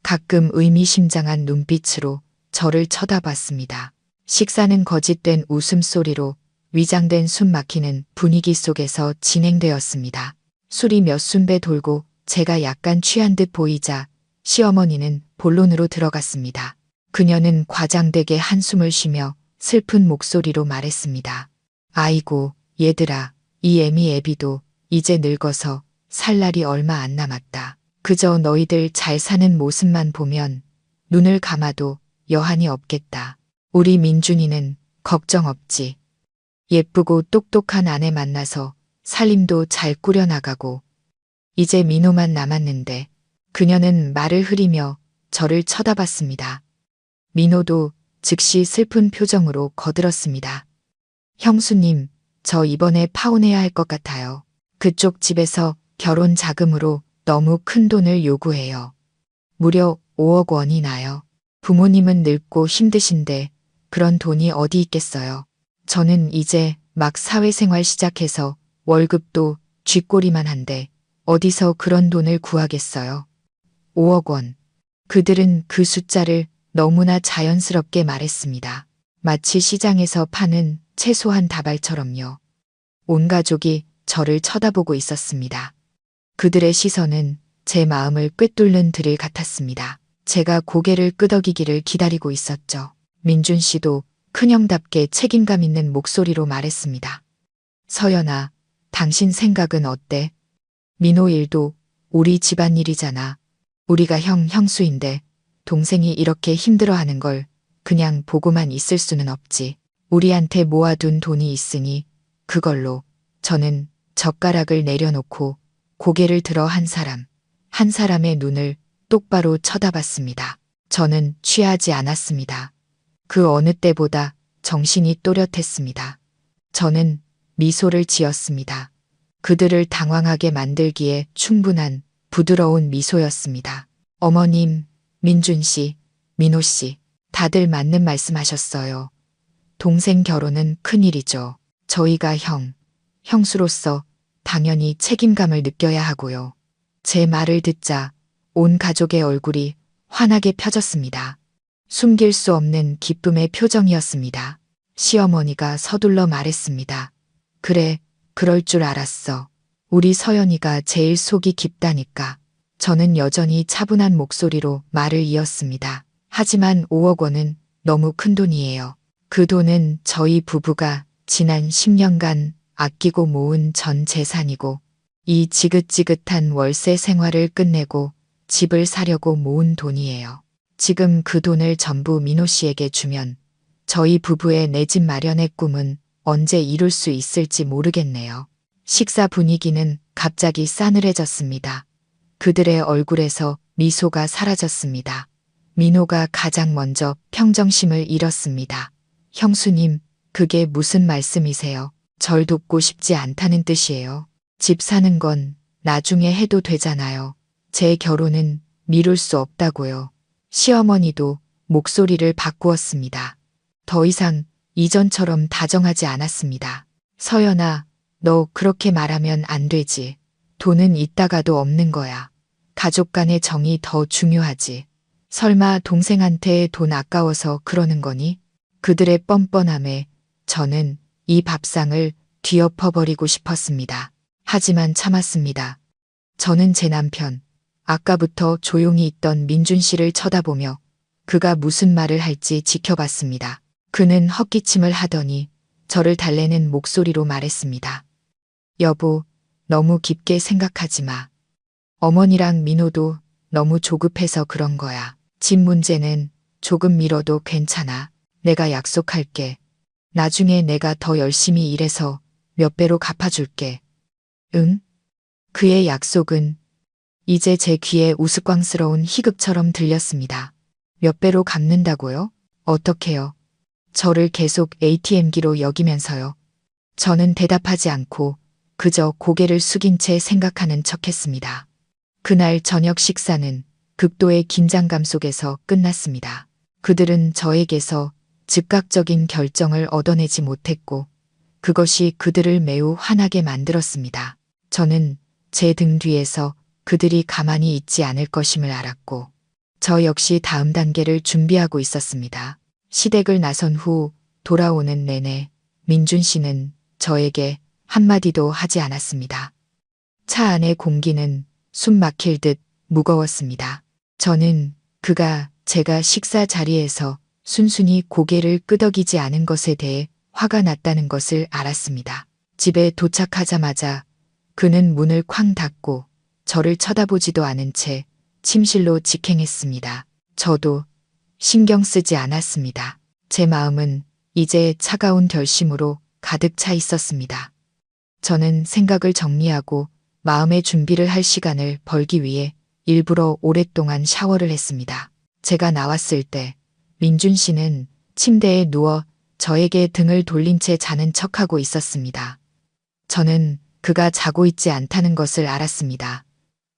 가끔 의미심장한 눈빛으로 저를 쳐다봤습니다. 식사는 거짓된 웃음소리로 위장된 숨 막히는 분위기 속에서 진행되었습니다. 술이 몇 순배 돌고 제가 약간 취한 듯 보이자 시어머니는 본론으로 들어갔습니다. 그녀는 과장되게 한숨을 쉬며 슬픈 목소리로 말했습니다. 아이고, 얘들아, 이 애미 애비도 이제 늙어서 살 날이 얼마 안 남았다. 그저 너희들 잘 사는 모습만 보면 눈을 감아도 여한이 없겠다. 우리 민준이는 걱정 없지. 예쁘고 똑똑한 아내 만나서 살림도 잘 꾸려나가고 이제 민호만 남았는데 그녀는 말을 흐리며 저를 쳐다봤습니다. 민호도 즉시 슬픈 표정으로 거들었습니다. 형수님, 저 이번에 파혼해야 할 것 같아요. 그쪽 집에서 결혼 자금으로 너무 큰 돈을 요구해요. 무려 5억 원이 나요. 부모님은 늙고 힘드신데 그런 돈이 어디 있겠어요. 저는 이제 막 사회생활 시작해서 월급도 쥐꼬리만 한데 어디서 그런 돈을 구하겠어요. 5억 원. 그들은 그 숫자를 너무나 자연스럽게 말했습니다. 마치 시장에서 파는 채소 한 다발처럼요. 온 가족이 저를 쳐다보고 있었습니다. 그들의 시선은 제 마음을 꿰뚫는 드릴 같았습니다. 제가 고개를 끄덕이기를 기다리고 있었죠. 민준 씨도 큰형답게 책임감 있는 목소리로 말했습니다. 서연아, 당신 생각은 어때? 민호 일도 우리 집안일이잖아. 우리가 형수인데 동생이 이렇게 힘들어하는 걸 그냥 보고만 있을 수는 없지. 우리한테 모아둔 돈이 있으니 그걸로. 저는 젓가락을 내려놓고 고개를 들어 한 사람의 눈을 똑바로 쳐다봤습니다. 저는 취하지 않았습니다. 그 어느 때보다 정신이 또렷했습니다. 저는 미소를 지었습니다. 그들을 당황하게 만들기에 충분한 부드러운 미소였습니다. 어머님, 민준 씨, 민호 씨, 다들 맞는 말씀하셨어요. 동생 결혼은 큰일이죠. 저희가 형수로서 당연히 책임감을 느껴야 하고요. 제 말을 듣자 온 가족의 얼굴이 환하게 펴졌습니다. 숨길 수 없는 기쁨의 표정이었습니다. 시어머니가 서둘러 말했습니다. 그래, 그럴 줄 알았어. 우리 서연이가 제일 속이 깊다니까. 저는 여전히 차분한 목소리로 말을 이었습니다. 하지만 5억 원은 너무 큰 돈이에요. 그 돈은 저희 부부가 지난 10년간 아끼고 모은 전 재산이고 이 지긋지긋한 월세 생활을 끝내고 집을 사려고 모은 돈이에요. 지금 그 돈을 전부 민호 씨에게 주면 저희 부부의 내 집 마련의 꿈은 언제 이룰 수 있을지 모르겠네요. 식사 분위기는 갑자기 싸늘해졌습니다. 그들의 얼굴에서 미소가 사라졌습니다. 민호가 가장 먼저 평정심을 잃었습니다. 형수님, 그게 무슨 말씀이세요? 절 돕고 싶지 않다는 뜻이에요. 집 사는 건 나중에 해도 되잖아요. 제 결혼은 미룰 수 없다고요. 시어머니도 목소리를 바꾸었습니다. 더 이상 이전처럼 다정하지 않았습니다. 서연아, 너 그렇게 말하면 안 되지. 돈은 있다가도 없는 거야. 가족 간의 정이 더 중요하지. 설마 동생한테 돈 아까워서 그러는 거니? 그들의 뻔뻔함에 저는 이 밥상을 뒤엎어버리고 싶었습니다. 하지만 참았습니다. 저는 제 남편, 아까부터 조용히 있던 민준 씨를 쳐다보며 그가 무슨 말을 할지 지켜봤습니다. 그는 헛기침을 하더니 저를 달래는 목소리로 말했습니다. 여보, 너무 깊게 생각하지 마. 어머니랑 민호도 너무 조급해서 그런 거야. 집 문제는 조금 미뤄도 괜찮아. 내가 약속할게. 나중에 내가 더 열심히 일해서 몇 배로 갚아줄게. 응? 그의 약속은 이제 제 귀에 우스꽝스러운 희극처럼 들렸습니다. 몇 배로 갚는다고요? 어떻게요? 저를 계속 ATM기로 여기면서요. 저는 대답하지 않고 그저 고개를 숙인 채 생각하는 척했습니다. 그날 저녁 식사는 극도의 긴장감 속에서 끝났습니다. 그들은 저에게서 즉각적인 결정을 얻어내지 못했고 그것이 그들을 매우 화나게 만들었습니다. 저는 제 등 뒤에서 그들이 가만히 있지 않을 것임을 알았고 저 역시 다음 단계를 준비하고 있었습니다. 시댁을 나선 후 돌아오는 내내 민준 씨는 저에게 한마디도 하지 않았습니다. 차 안의 공기는 숨 막힐 듯 무거웠습니다. 저는 그가 제가 식사 자리에서 순순히 고개를 끄덕이지 않은 것에 대해 화가 났다는 것을 알았습니다. 집에 도착하자마자 그는 문을 쾅 닫고 저를 쳐다보지도 않은 채 침실로 직행했습니다. 저도 신경 쓰지 않았습니다. 제 마음은 이제 차가운 결심으로 가득 차 있었습니다. 저는 생각을 정리하고 마음의 준비를 할 시간을 벌기 위해 일부러 오랫동안 샤워를 했습니다. 제가 나왔을 때 민준 씨는 침대에 누워 저에게 등을 돌린 채 자는 척하고 있었습니다. 저는 그가 자고 있지 않다는 것을 알았습니다.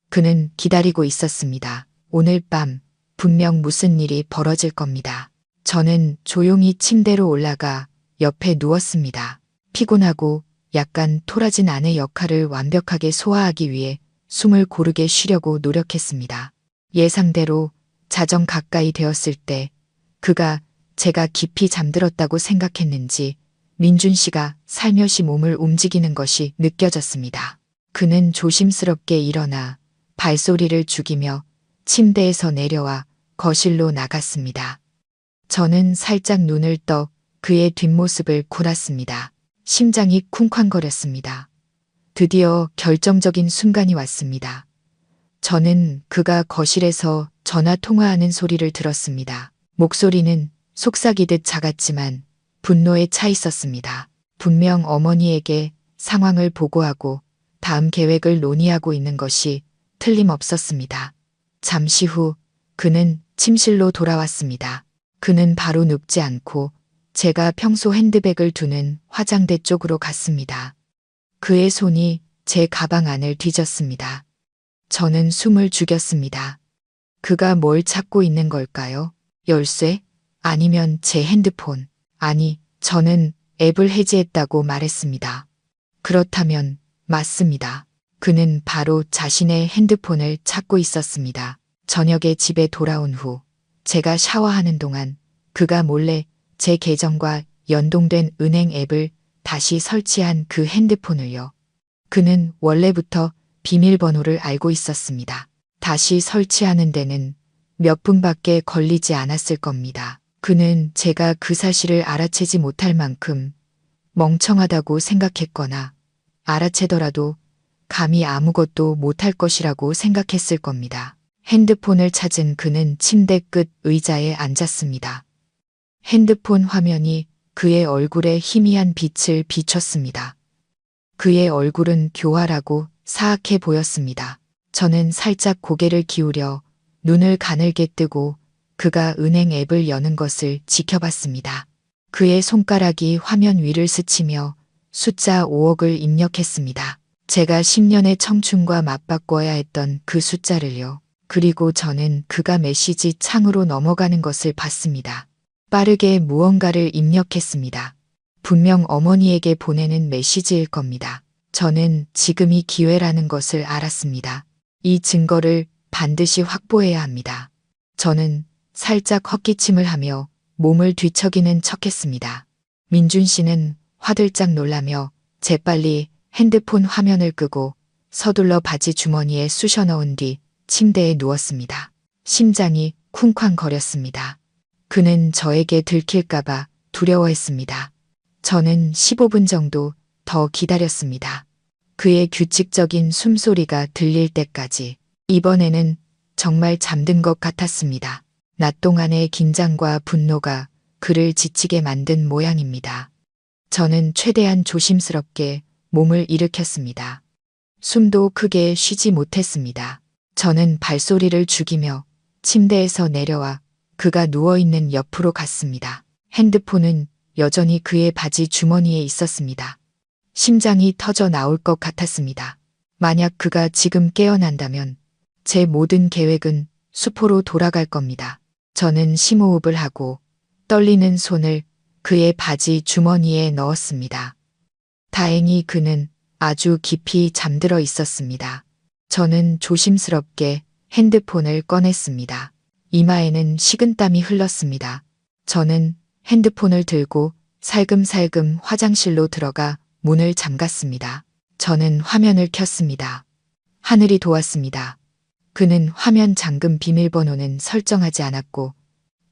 그는 기다리고 있었습니다. 오늘 밤 분명 무슨 일이 벌어질 겁니다. 저는 조용히 침대로 올라가 옆에 누웠습니다. 피곤하고 약간 토라진 아내 역할을 완벽하게 소화하기 위해 숨을 고르게 쉬려고 노력했습니다. 예상대로 자정 가까이 되었을 때 그가 제가 깊이 잠들었다고 생각했는지 민준 씨가 살며시 몸을 움직이는 것이 느껴졌습니다. 그는 조심스럽게 일어나 발소리를 죽이며 침대에서 내려와 거실로 나갔습니다. 저는 살짝 눈을 떠 그의 뒷모습을 골았습니다. 심장이 쿵쾅거렸습니다. 드디어 결정적인 순간이 왔습니다. 저는 그가 거실에서 전화 통화하는 소리를 들었습니다. 목소리는 속삭이듯 작았지만 분노에 차 있었습니다. 분명 어머니에게 상황을 보고하고 다음 계획을 논의하고 있는 것이 틀림없었습니다. 잠시 후 그는 침실로 돌아왔습니다. 그는 바로 눕지 않고 제가 평소 핸드백을 두는 화장대 쪽으로 갔습니다. 그의 손이 제 가방 안을 뒤졌습니다. 저는 숨을 죽였습니다. 그가 뭘 찾고 있는 걸까요? 열쇠? 아니면 제 핸드폰? 아니, 저는 앱을 해지했다고 말했습니다. 그렇다면 맞습니다. 그는 바로 자신의 핸드폰을 찾고 있었습니다. 저녁에 집에 돌아온 후 제가 샤워하는 동안 그가 몰래 제 계정과 연동된 은행 앱을 다시 설치한 그 핸드폰을요. 그는 원래부터 비밀번호를 알고 있었습니다. 다시 설치하는 데는 몇 분밖에 걸리지 않았을 겁니다. 그는 제가 그 사실을 알아채지 못할 만큼 멍청하다고 생각했거나 알아채더라도 감히 아무것도 못할 것이라고 생각했을 겁니다. 핸드폰을 찾은 그는 침대 끝 의자에 앉았습니다. 핸드폰 화면이 그의 얼굴에 희미한 빛을 비췄습니다. 그의 얼굴은 교활하고 사악해 보였습니다. 저는 살짝 고개를 기울여 눈을 가늘게 뜨고 그가 은행 앱을 여는 것을 지켜봤습니다. 그의 손가락이 화면 위를 스치며 숫자 5억을 입력했습니다. 제가 10년의 청춘과 맞바꿔야 했던 그 숫자를요. 그리고 저는 그가 메시지 창으로 넘어가는 것을 봤습니다. 빠르게 무언가를 입력했습니다. 분명 어머니에게 보내는 메시지일 겁니다. 저는 지금이 기회라는 것을 알았습니다. 이 증거를 반드시 확보해야 합니다. 저는 살짝 헛기침을 하며 몸을 뒤척이는 척했습니다. 민준 씨는 화들짝 놀라며 재빨리 핸드폰 화면을 끄고 서둘러 바지 주머니에 쑤셔 넣은 뒤 침대에 누웠습니다. 심장이 쿵쾅거렸습니다. 그는 저에게 들킬까봐 두려워했습니다. 저는 15분 정도 더 기다렸습니다. 그의 규칙적인 숨소리가 들릴 때까지. 이번에는 정말 잠든 것 같았습니다. 낮 동안의 긴장과 분노가 그를 지치게 만든 모양입니다. 저는 최대한 조심스럽게 몸을 일으켰습니다. 숨도 크게 쉬지 못했습니다. 저는 발소리를 죽이며 침대에서 내려와 그가 누워있는 옆으로 갔습니다. 핸드폰은 여전히 그의 바지 주머니에 있었습니다. 심장이 터져 나올 것 같았습니다. 만약 그가 지금 깨어난다면 제 모든 계획은 수포로 돌아갈 겁니다. 저는 심호흡을 하고 떨리는 손을 그의 바지 주머니에 넣었습니다. 다행히 그는 아주 깊이 잠들어 있었습니다. 저는 조심스럽게 핸드폰을 꺼냈습니다. 이마에는 식은땀이 흘렀습니다. 저는 핸드폰을 들고 살금살금 화장실로 들어가 문을 잠갔습니다. 저는 화면을 켰습니다. 하늘이 도왔습니다. 그는 화면 잠금 비밀번호는 설정하지 않았고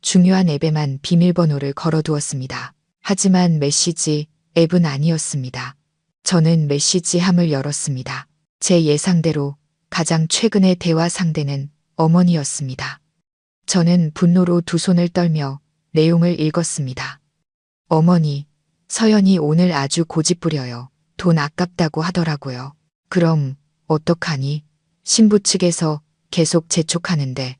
중요한 앱에만 비밀번호를 걸어두었습니다. 하지만 메시지 앱은 아니었습니다. 저는 메시지함을 열었습니다. 제 예상대로 가장 최근의 대화 상대는 어머니였습니다. 저는 분노로 두 손을 떨며 내용을 읽었습니다. 어머니, 서연이 오늘 아주 고집부려요. 돈 아깝다고 하더라고요. 그럼 어떡하니? 신부 측에서 계속 재촉하는데.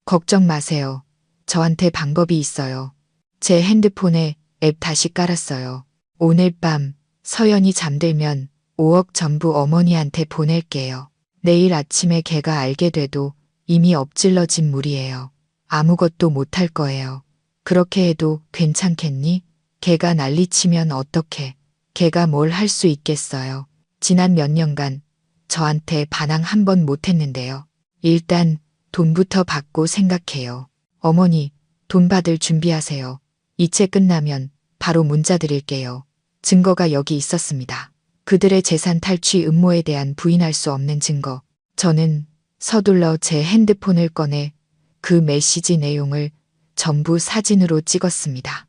걱정 마세요. 저한테 방법이 있어요. 제 핸드폰에 앱 다시 깔았어요. 오늘 밤 서연이 잠들면 5억 전부 어머니한테 보낼게요. 내일 아침에 걔가 알게 돼도 이미 엎질러진 물이에요. 아무것도 못할 거예요. 그렇게 해도 괜찮겠니? 걔가 난리치면 어떡해. 걔가 뭘 할 수 있겠어요. 지난 몇 년간 저한테 반항 한 번 못했는데요. 일단 돈부터 받고 생각해요. 어머니, 돈 받을 준비하세요. 이체 끝나면 바로 문자 드릴게요. 증거가 여기 있었습니다. 그들의 재산 탈취 음모에 대한 부인할 수 없는 증거. 저는 서둘러 제 핸드폰을 꺼내 그 메시지 내용을 전부 사진으로 찍었습니다.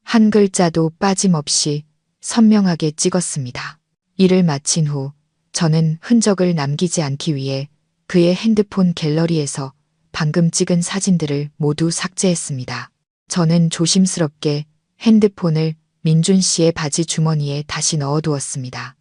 한 글자도 빠짐없이 선명하게 찍었습니다. 일을 마친 후 저는 흔적을 남기지 않기 위해 그의 핸드폰 갤러리에서 방금 찍은 사진들을 모두 삭제했습니다. 저는 조심스럽게 핸드폰을 민준 씨의 바지 주머니에 다시 넣어두었습니다.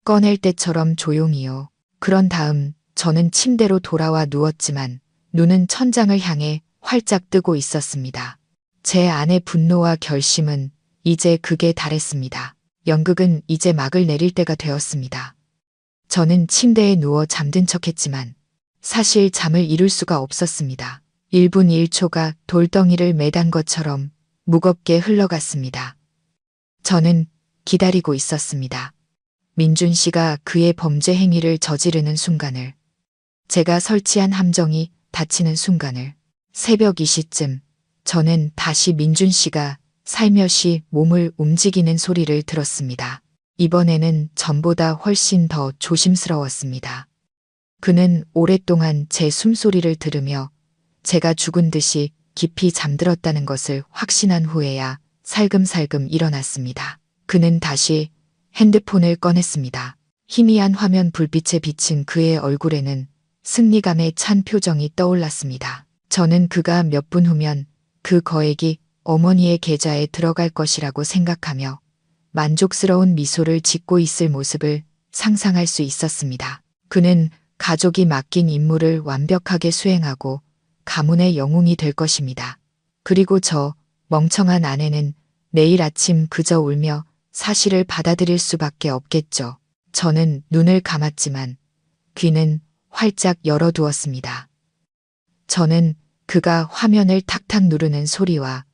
꺼낼 때처럼 조용히요. 그런 다음 저는 침대로 돌아와 누웠지만 눈은 천장을 향해 활짝 뜨고 있었습니다. 제 안의 분노와 결심은 이제 극에 달했습니다. 연극은 이제 막을 내릴 때가 되었습니다. 저는 침대에 누워 잠든 척했지만 사실 잠을 이룰 수가 없었습니다. 1분 1초가 돌덩이를 매단 것처럼 무겁게 흘러갔습니다. 저는 기다리고 있었습니다. 민준 씨가 그의 범죄 행위를 저지르는 순간을, 제가 설치한 함정이 닫히는 순간을. 새벽 2시쯤 저는 다시 민준 씨가 살며시 몸을 움직이는 소리를 들었습니다. 이번에는 전보다 훨씬 더 조심스러웠습니다. 그는 오랫동안 제 숨소리를 들으며 제가 죽은 듯이 깊이 잠들었다는 것을 확신한 후에야 살금살금 일어났습니다. 그는 다시 핸드폰을 꺼냈습니다. 희미한 화면 불빛에 비친 그의 얼굴에는 승리감에 찬 표정이 떠올랐습니다. 저는 그가 몇 분 후면 그 거액이 어머니의 계좌에 들어갈 것이라고 생각하며 만족스러운 미소를 짓고 있을 모습을 상상할 수 있었습니다. 그는 가족이 맡긴 임무를 완벽하게 수행하고 가문의 영웅이 될 것입니다. 그리고 저 멍청한 아내는 내일 아침 그저 울며 사실을 받아들일 수밖에 없겠죠. 저는 눈을 감았지만 귀는 활짝 열어두었습니다. 저는 그가 화면을 탁탁 누르는 소리와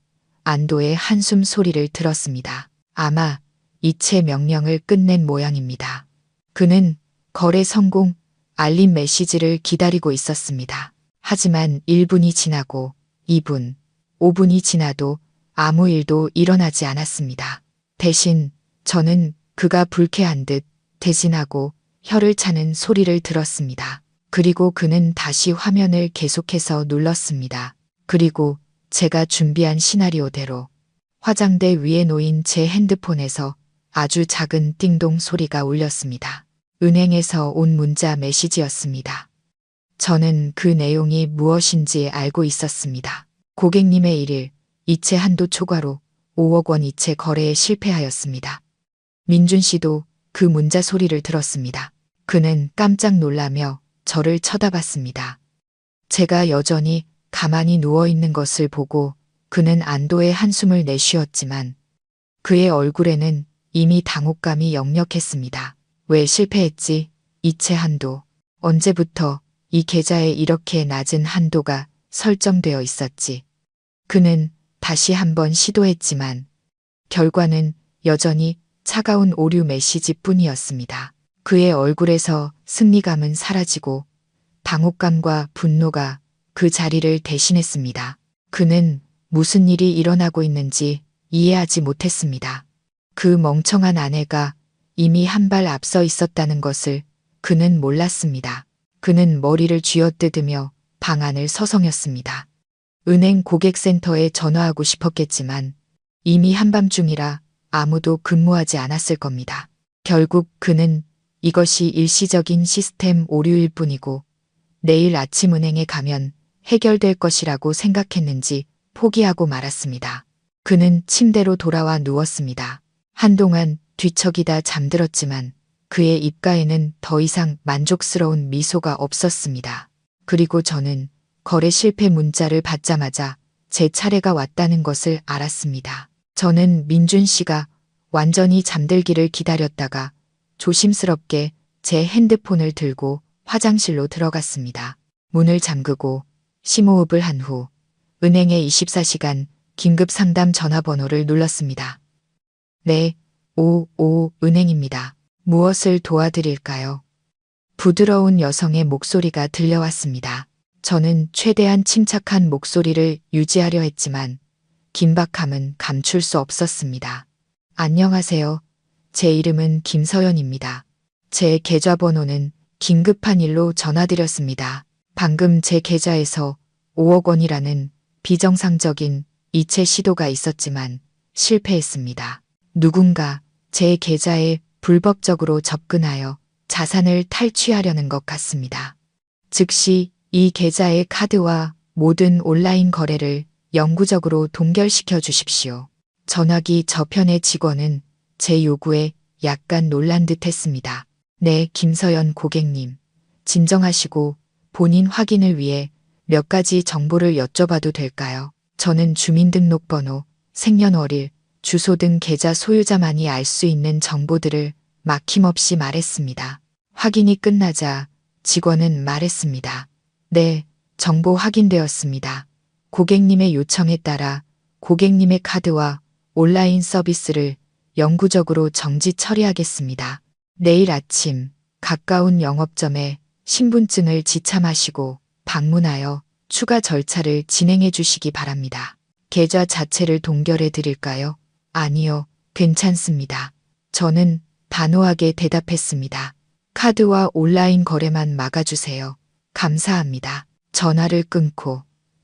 안도의 한숨 소리를 들었습니다. 아마 이체 명령을 끝낸 모양입니다. 그는 거래 성공 알림 메시지를 기다리고 있었습니다. 하지만 1분이 지나고 2분, 5분이 지나도 아무 일도 일어나지 않았습니다. 대신 저는 그가 불쾌한 듯 대진하고 혀를 차는 소리를 들었습니다. 그리고 그는 다시 화면을 계속해서 눌렀습니다. 그리고 제가 준비한 시나리오대로 화장대 위에 놓인 제 핸드폰에서 아주 작은 띵동 소리가 울렸습니다. 은행에서 온 문자 메시지였습니다. 저는 그 내용이 무엇인지 알고 있었습니다. 고객님의 일일 이체 한도 초과로 5억 원 이체 거래에 실패하였습니다. 민준 씨도 그 문자 소리를 들었습니다. 그는 깜짝 놀라며 저를 쳐다봤습니다. 제가 여전히 가만히 누워 있는 것을 보고 그는 안도의 한숨을 내쉬었지만 그의 얼굴에는 이미 당혹감이 역력했습니다. 왜 실패했지? 이체 한도. 언제부터 이 계좌에 이렇게 낮은 한도가 설정되어 있었지? 그는 다시 한번 시도했지만 결과는 여전히 차가운 오류 메시지 뿐이었습니다. 그의 얼굴에서 승리감은 사라지고 당혹감과 분노가 그 자리를 대신했습니다. 그는 무슨 일이 일어나고 있는지 이해하지 못했습니다. 그 멍청한 아내가 이미 한 발 앞서 있었다는 것을 그는 몰랐습니다. 그는 머리를 쥐어뜯으며 방안을 서성였습니다. 은행 고객센터에 전화하고 싶었겠지만 이미 한밤중이라 아무도 근무하지 않았을 겁니다. 결국 그는 이것이 일시적인 시스템 오류일 뿐이고 내일 아침 은행에 가면 해결될 것이라고 생각했는지 포기하고 말았습니다. 그는 침대로 돌아와 누웠습니다. 한동안 뒤척이다 잠들었지만 그의 입가에는 더 이상 만족스러운 미소가 없었습니다. 그리고 저는 거래 실패 문자를 받자마자 제 차례가 왔다는 것을 알았습니다. 저는 민준 씨가 완전히 잠들기를 기다렸다가 조심스럽게 제 핸드폰을 들고 화장실로 들어갔습니다. 문을 잠그고 심호흡을 한 후 은행의 24시간 긴급 상담 전화번호를 눌렀습니다. 네, 은행입니다. 무엇을 도와드릴까요? 부드러운 여성의 목소리가 들려왔습니다. 저는 최대한 침착한 목소리를 유지하려 했지만 긴박함은 감출 수 없었습니다. 안녕하세요. 제 이름은 김서연입니다. 제 계좌번호는 긴급한 일로 전화드렸습니다. 방금 제 계좌에서 5억 원이라는 비정상적인 이체 시도가 있었지만 실패했습니다. 누군가 제 계좌에 불법적으로 접근하여 자산을 탈취하려는 것 같습니다. 즉시 이 계좌의 카드와 모든 온라인 거래를 영구적으로 동결시켜 주십시오. 전화기 저편의 직원은 제 요구에 약간 놀란 듯 했습니다. 네, 김서연 고객님. 진정하시고 본인 확인을 위해 몇 가지 정보를 여쭤봐도 될까요? 저는 주민등록번호, 생년월일, 주소 등 계좌 소유자만이 알 수 있는 정보들을 막힘없이 말했습니다. 확인이 끝나자 직원은 말했습니다. 네, 정보 확인되었습니다. 고객님의 요청에 따라 고객님의 카드와 온라인 서비스를 영구적으로 정지 처리하겠습니다. 내일 아침 가까운 영업점에 신분증을 지참하시고 방문하여 추가 절차를 진행해 주시기 바랍니다. 계좌 자체를 동결해 드릴까요? 아니요, 괜찮습니다. 저는 단호하게 대답했습니다. 카드와 온라인 거래만 막아주세요. 감사합니다. 전화를 끊고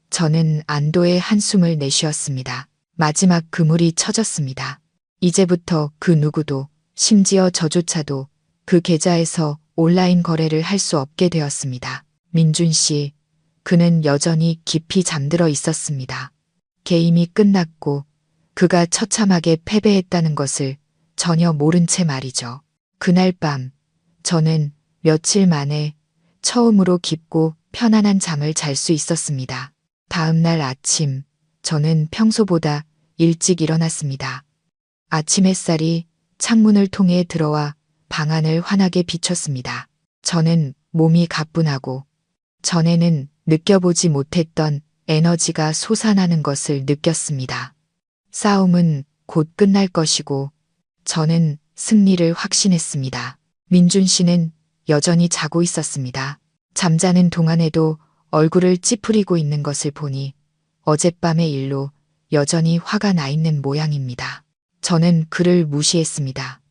저는 안도의 한숨을 내쉬었습니다. 마지막 그물이 쳐졌습니다. 이제부터 그 누구도, 심지어 저조차도 그 계좌에서 온라인 거래를 할 수 없게 되었습니다. 민준 씨, 그는 여전히 깊이 잠들어 있었습니다. 게임이 끝났고 그가 처참하게 패배했다는 것을 전혀 모른 채 말이죠. 그날 밤 저는 며칠 만에 처음으로 깊고 편안한 잠을 잘 수 있었습니다. 다음 날 아침 저는 평소보다 일찍 일어났습니다. 아침 햇살이 창문을 통해 들어와 방안을 환하게 비췄습니다. 저는 몸이 가뿐하고 전에는 느껴보지 못했던 에너지가 솟아나는 것을 느꼈습니다. 싸움은 곧 끝날 것이고 저는 승리를 확신했습니다. 민준 씨는 여전히 자고 있었습니다. 잠자는 동안에도 얼굴을 찌푸리고 있는 것을 보니 어젯밤의 일로 여전히 화가 나 있는 모양입니다. 저는 그를 무시했습니다.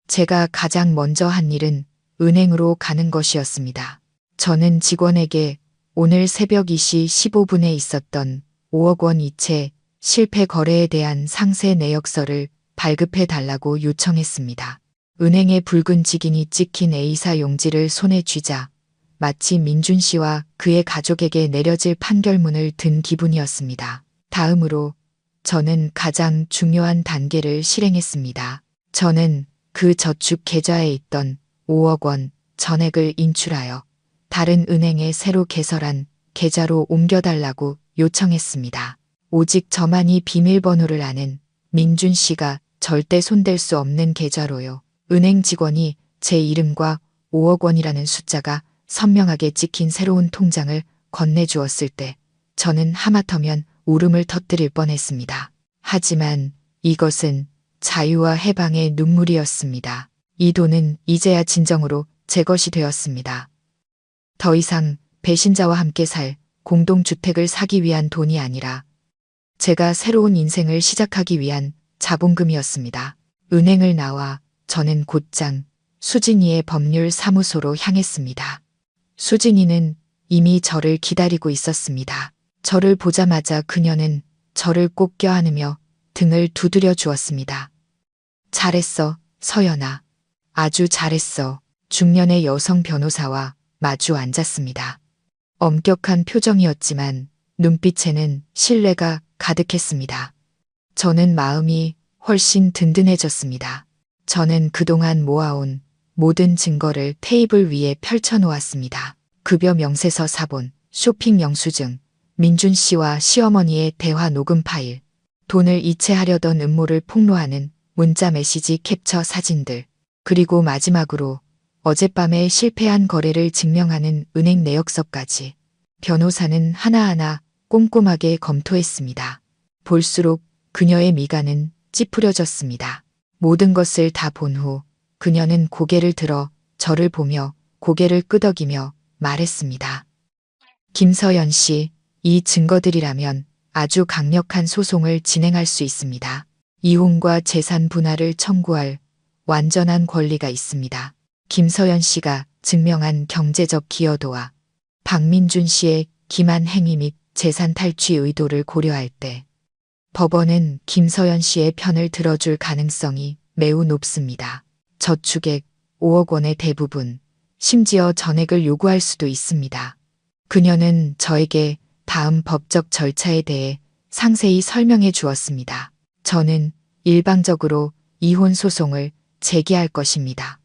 제가 가장 먼저 한 일은 은행으로 가는 것이었습니다. 저는 직원에게 오늘 새벽 2시 15분에 있었던 5억 원 이체 실패 거래에 대한 상세 내역서를 발급해 달라고 요청했습니다. 은행에 붉은 직인이 찍힌 A사 용지를 손에 쥐자 마치 민준 씨와 그의 가족에게 내려질 판결문을 든 기분이었습니다. 다음으로 저는 가장 중요한 단계를 실행했습니다. 저는 그 저축 계좌에 있던 5억 원 전액을 인출하여 다른 은행에 새로 개설한 계좌로 옮겨달라고 요청했습니다. 오직 저만이 비밀번호를 아는 민준 씨가 절대 손댈 수 없는 계좌로요. 은행 직원이 제 이름과 5억 원이라는 숫자가 선명하게 찍힌 새로운 통장을 건네주었을 때 저는 하마터면 울음을 터뜨릴 뻔했습니다. 하지만 이것은 자유와 해방의 눈물이었습니다. 이 돈은 이제야 진정으로 제 것이 되었습니다. 더 이상 배신자와 함께 살 공동주택을 사기 위한 돈이 아니라 제가 새로운 인생을 시작하기 위한 자본금이었습니다. 은행을 나와 저는 곧장 수진이의 법률 사무소로 향했습니다. 수진이는 이미 저를 기다리고 있었습니다. 저를 보자마자 그녀는 저를 꼭 껴안으며 등을 두드려 주었습니다. 잘했어, 서연아. 아주 잘했어. 중년의 여성 변호사와 마주 앉았습니다. 엄격한 표정이었지만 눈빛에는 신뢰가 가득했습니다. 저는 마음이 훨씬 든든해졌습니다. 저는 그동안 모아온 모든 증거를 테이블 위에 펼쳐놓았습니다. 급여 명세서 사본, 쇼핑 영수증, 민준 씨와 시어머니의 대화 녹음 파일, 돈을 이체하려던 음모를 폭로하는 문자 메시지 캡처 사진들, 그리고 마지막으로 어젯밤에 실패한 거래를 증명하는 은행 내역서까지 변호사는 하나하나 꼼꼼하게 검토했습니다. 볼수록 그녀의 미간은 찌푸려졌습니다. 모든 것을 다 본 후 그녀는 고개를 들어 저를 보며 고개를 끄덕이며 말했습니다. 김서연 씨, 이 증거들이라면 아주 강력한 소송을 진행할 수 있습니다. 이혼과 재산 분할을 청구할 완전한 권리가 있습니다. 김서연 씨가 증명한 경제적 기여도와 박민준 씨의 기만 행위 및 재산 탈취 의도를 고려할 때 법원은 김서연 씨의 편을 들어줄 가능성이 매우 높습니다. 저축액 5억 원의 대부분, 심지어 전액을 요구할 수도 있습니다. 그녀는 저에게 다음 법적 절차에 대해 상세히 설명해 주었습니다. 저는 일방적으로 이혼 소송을 제기할 것입니다.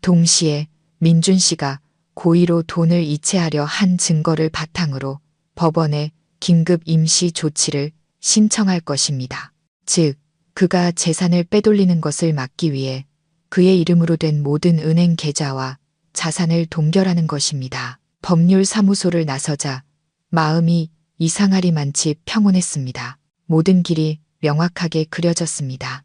동시에 민준 씨가 고의로 돈을 이체하려 한 증거를 바탕으로 법원에 긴급 임시 조치를 신청할 것입니다. 즉, 그가 재산을 빼돌리는 것을 막기 위해 그의 이름으로 된 모든 은행 계좌와 자산을 동결하는 것입니다. 법률 사무소를 나서자 마음이 이상하리만치 평온했습니다. 모든 길이 명확하게 그려졌습니다.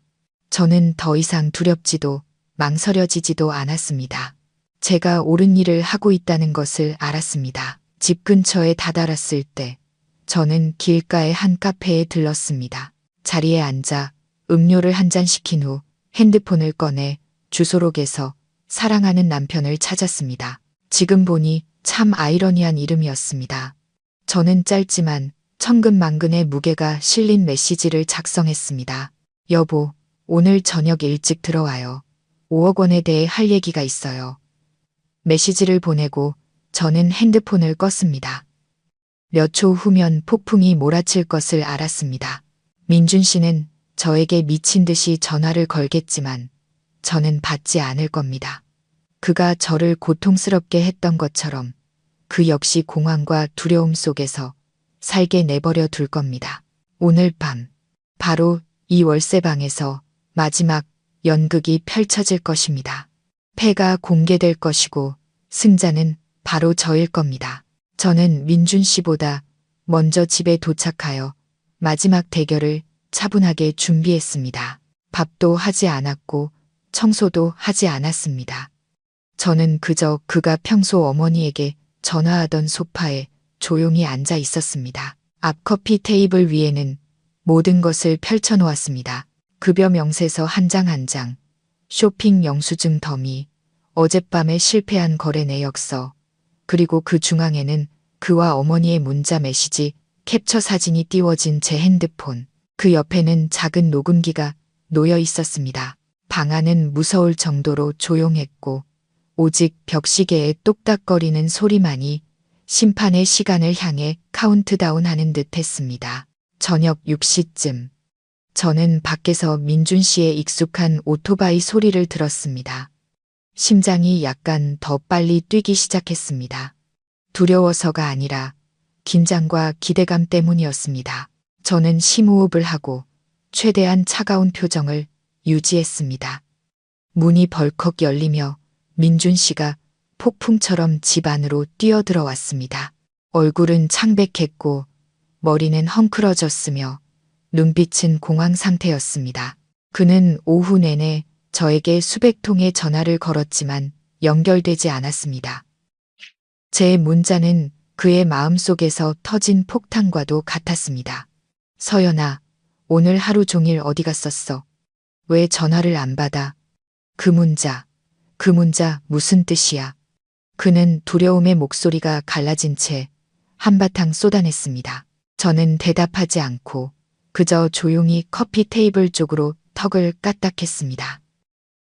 저는 더 이상 두렵지도 망설여지지도 않았습니다. 제가 옳은 일을 하고 있다는 것을 알았습니다. 집 근처에 다다랐을 때 저는 길가의 한 카페에 들렀습니다. 자리에 앉아 음료를 한 잔 시킨 후 핸드폰을 꺼내 주소록에서 사랑하는 남편을 찾았습니다. 지금 보니 참 아이러니한 이름이었습니다. 저는 짧지만 천근만근의 무게가 실린 메시지를 작성했습니다. 여보, 오늘 저녁 일찍 들어와요. 5억 원에 대해 할 얘기가 있어요. 메시지를 보내고 저는 핸드폰을 껐습니다. 몇 초 후면 폭풍이 몰아칠 것을 알았습니다. 민준 씨는 저에게 미친 듯이 전화를 걸겠지만 저는 받지 않을 겁니다. 그가 저를 고통스럽게 했던 것처럼 그 역시 공황과 두려움 속에서 살게 내버려 둘 겁니다. 오늘 밤, 바로 이 월세방에서 마지막 연극이 펼쳐질 것입니다. 패가 공개될 것이고 승자는 바로 저일 겁니다. 저는 민준 씨보다 먼저 집에 도착하여 마지막 대결을 차분하게 준비했습니다. 밥도 하지 않았고 청소도 하지 않았습니다. 저는 그저 그가 평소 어머니에게 전화하던 소파에 조용히 앉아 있었습니다. 앞 커피 테이블 위에는 모든 것을 펼쳐놓았습니다. 급여 명세서 한 장 한 장, 쇼핑 영수증 더미, 어젯밤에 실패한 거래 내역서, 그리고 그 중앙에는 그와 어머니의 문자 메시지, 캡처 사진이 띄워진 제 핸드폰, 그 옆에는 작은 녹음기가 놓여 있었습니다. 방 안은 무서울 정도로 조용했고 오직 벽시계의 똑딱거리는 소리만이 심판의 시간을 향해 카운트다운하는 듯 했습니다. 저녁 6시쯤 저는 밖에서 민준 씨의 익숙한 오토바이 소리를 들었습니다. 심장이 약간 더 빨리 뛰기 시작했습니다. 두려워서가 아니라 긴장과 기대감 때문이었습니다. 저는 심호흡을 하고 최대한 차가운 표정을 유지했습니다. 문이 벌컥 열리며 민준 씨가 폭풍처럼 집 안으로 뛰어들어왔습니다. 얼굴은 창백했고 머리는 헝클어졌으며 눈빛은 공황 상태였습니다. 그는 오후 내내 저에게 수백 통의 전화를 걸었지만 연결되지 않았습니다. 제 문자는 그의 마음속에서 터진 폭탄과도 같았습니다. 서연아, 오늘 하루 종일 어디 갔었어? 왜 전화를 안 받아? 그 문자 무슨 뜻이야? 그는 두려움의 목소리가 갈라진 채 한바탕 쏟아냈습니다. 저는 대답하지 않고 그저 조용히 커피 테이블 쪽으로 턱을 까딱했습니다.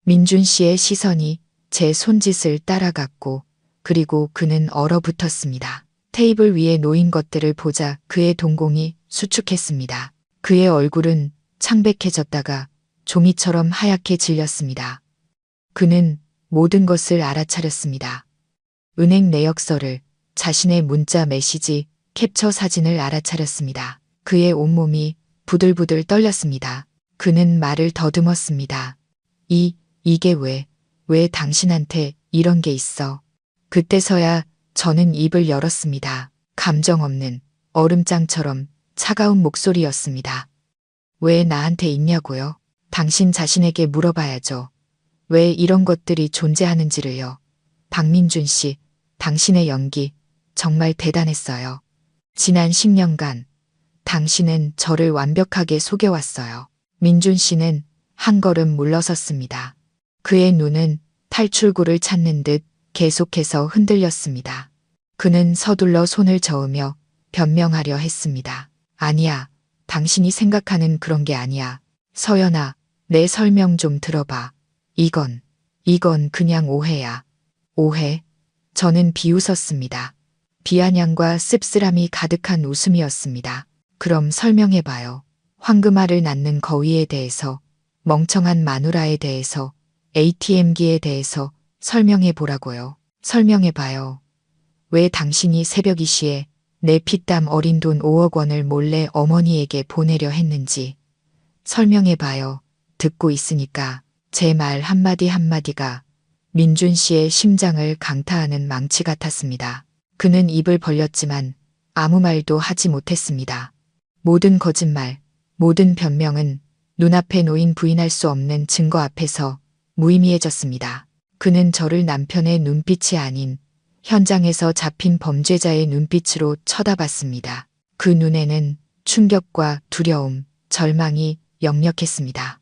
민준 씨의 시선이 제 손짓을 따라갔고 그리고 그는 얼어붙었습니다. 테이블 위에 놓인 것들을 보자 그의 동공이 수축했습니다. 그의 얼굴은 창백해졌다가 종이처럼 하얗게 질렸습니다. 그는 모든 것을 알아차렸습니다. 은행 내역서를, 자신의 문자 메시지, 캡처 사진을 알아차렸습니다. 그의 온몸이 부들부들 떨렸습니다. 그는 말을 더듬었습니다. 이게 왜 당신한테 이런 게 있어? 그때서야 저는 입을 열었습니다. 감정 없는 얼음장처럼 차가운 목소리였습니다. 왜 나한테 있냐고요? 당신 자신에게 물어봐야죠. 왜 이런 것들이 존재하는지를요. 박민준 씨, 당신의 연기 정말 대단했어요. 지난 10년간 당신은 저를 완벽하게 속여왔어요. 민준 씨는 한 걸음 물러섰습니다. 그의 눈은 탈출구를 찾는 듯 계속해서 흔들렸습니다. 그는 서둘러 손을 저으며 변명하려 했습니다. 아니야, 당신이 생각하는 그런 게 아니야. 서연아, 내 설명 좀 들어봐. 이건 그냥 오해야. 오해? 저는 비웃었습니다. 비아냥과 씁쓸함이 가득한 웃음이었습니다. 그럼 설명해봐요. 황금알을 낳는 거위에 대해서, 멍청한 마누라에 대해서, ATM기에 대해서 설명해보라고요. 설명해봐요. 왜 당신이 새벽 2시에 내 피땀 어린 돈 5억 원을 몰래 어머니에게 보내려 했는지. 설명해봐요. 듣고 있으니까. 제 말 한마디 한마디가 민준 씨의 심장을 강타하는 망치 같았습니다. 그는 입을 벌렸지만 아무 말도 하지 못했습니다. 모든 거짓말, 모든 변명은 눈앞에 놓인 부인할 수 없는 증거 앞에서 무의미해졌습니다. 그는 저를 남편의 눈빛이 아닌 현장에서 잡힌 범죄자의 눈빛으로 쳐다봤습니다. 그 눈에는 충격과 두려움, 절망이 역력했습니다.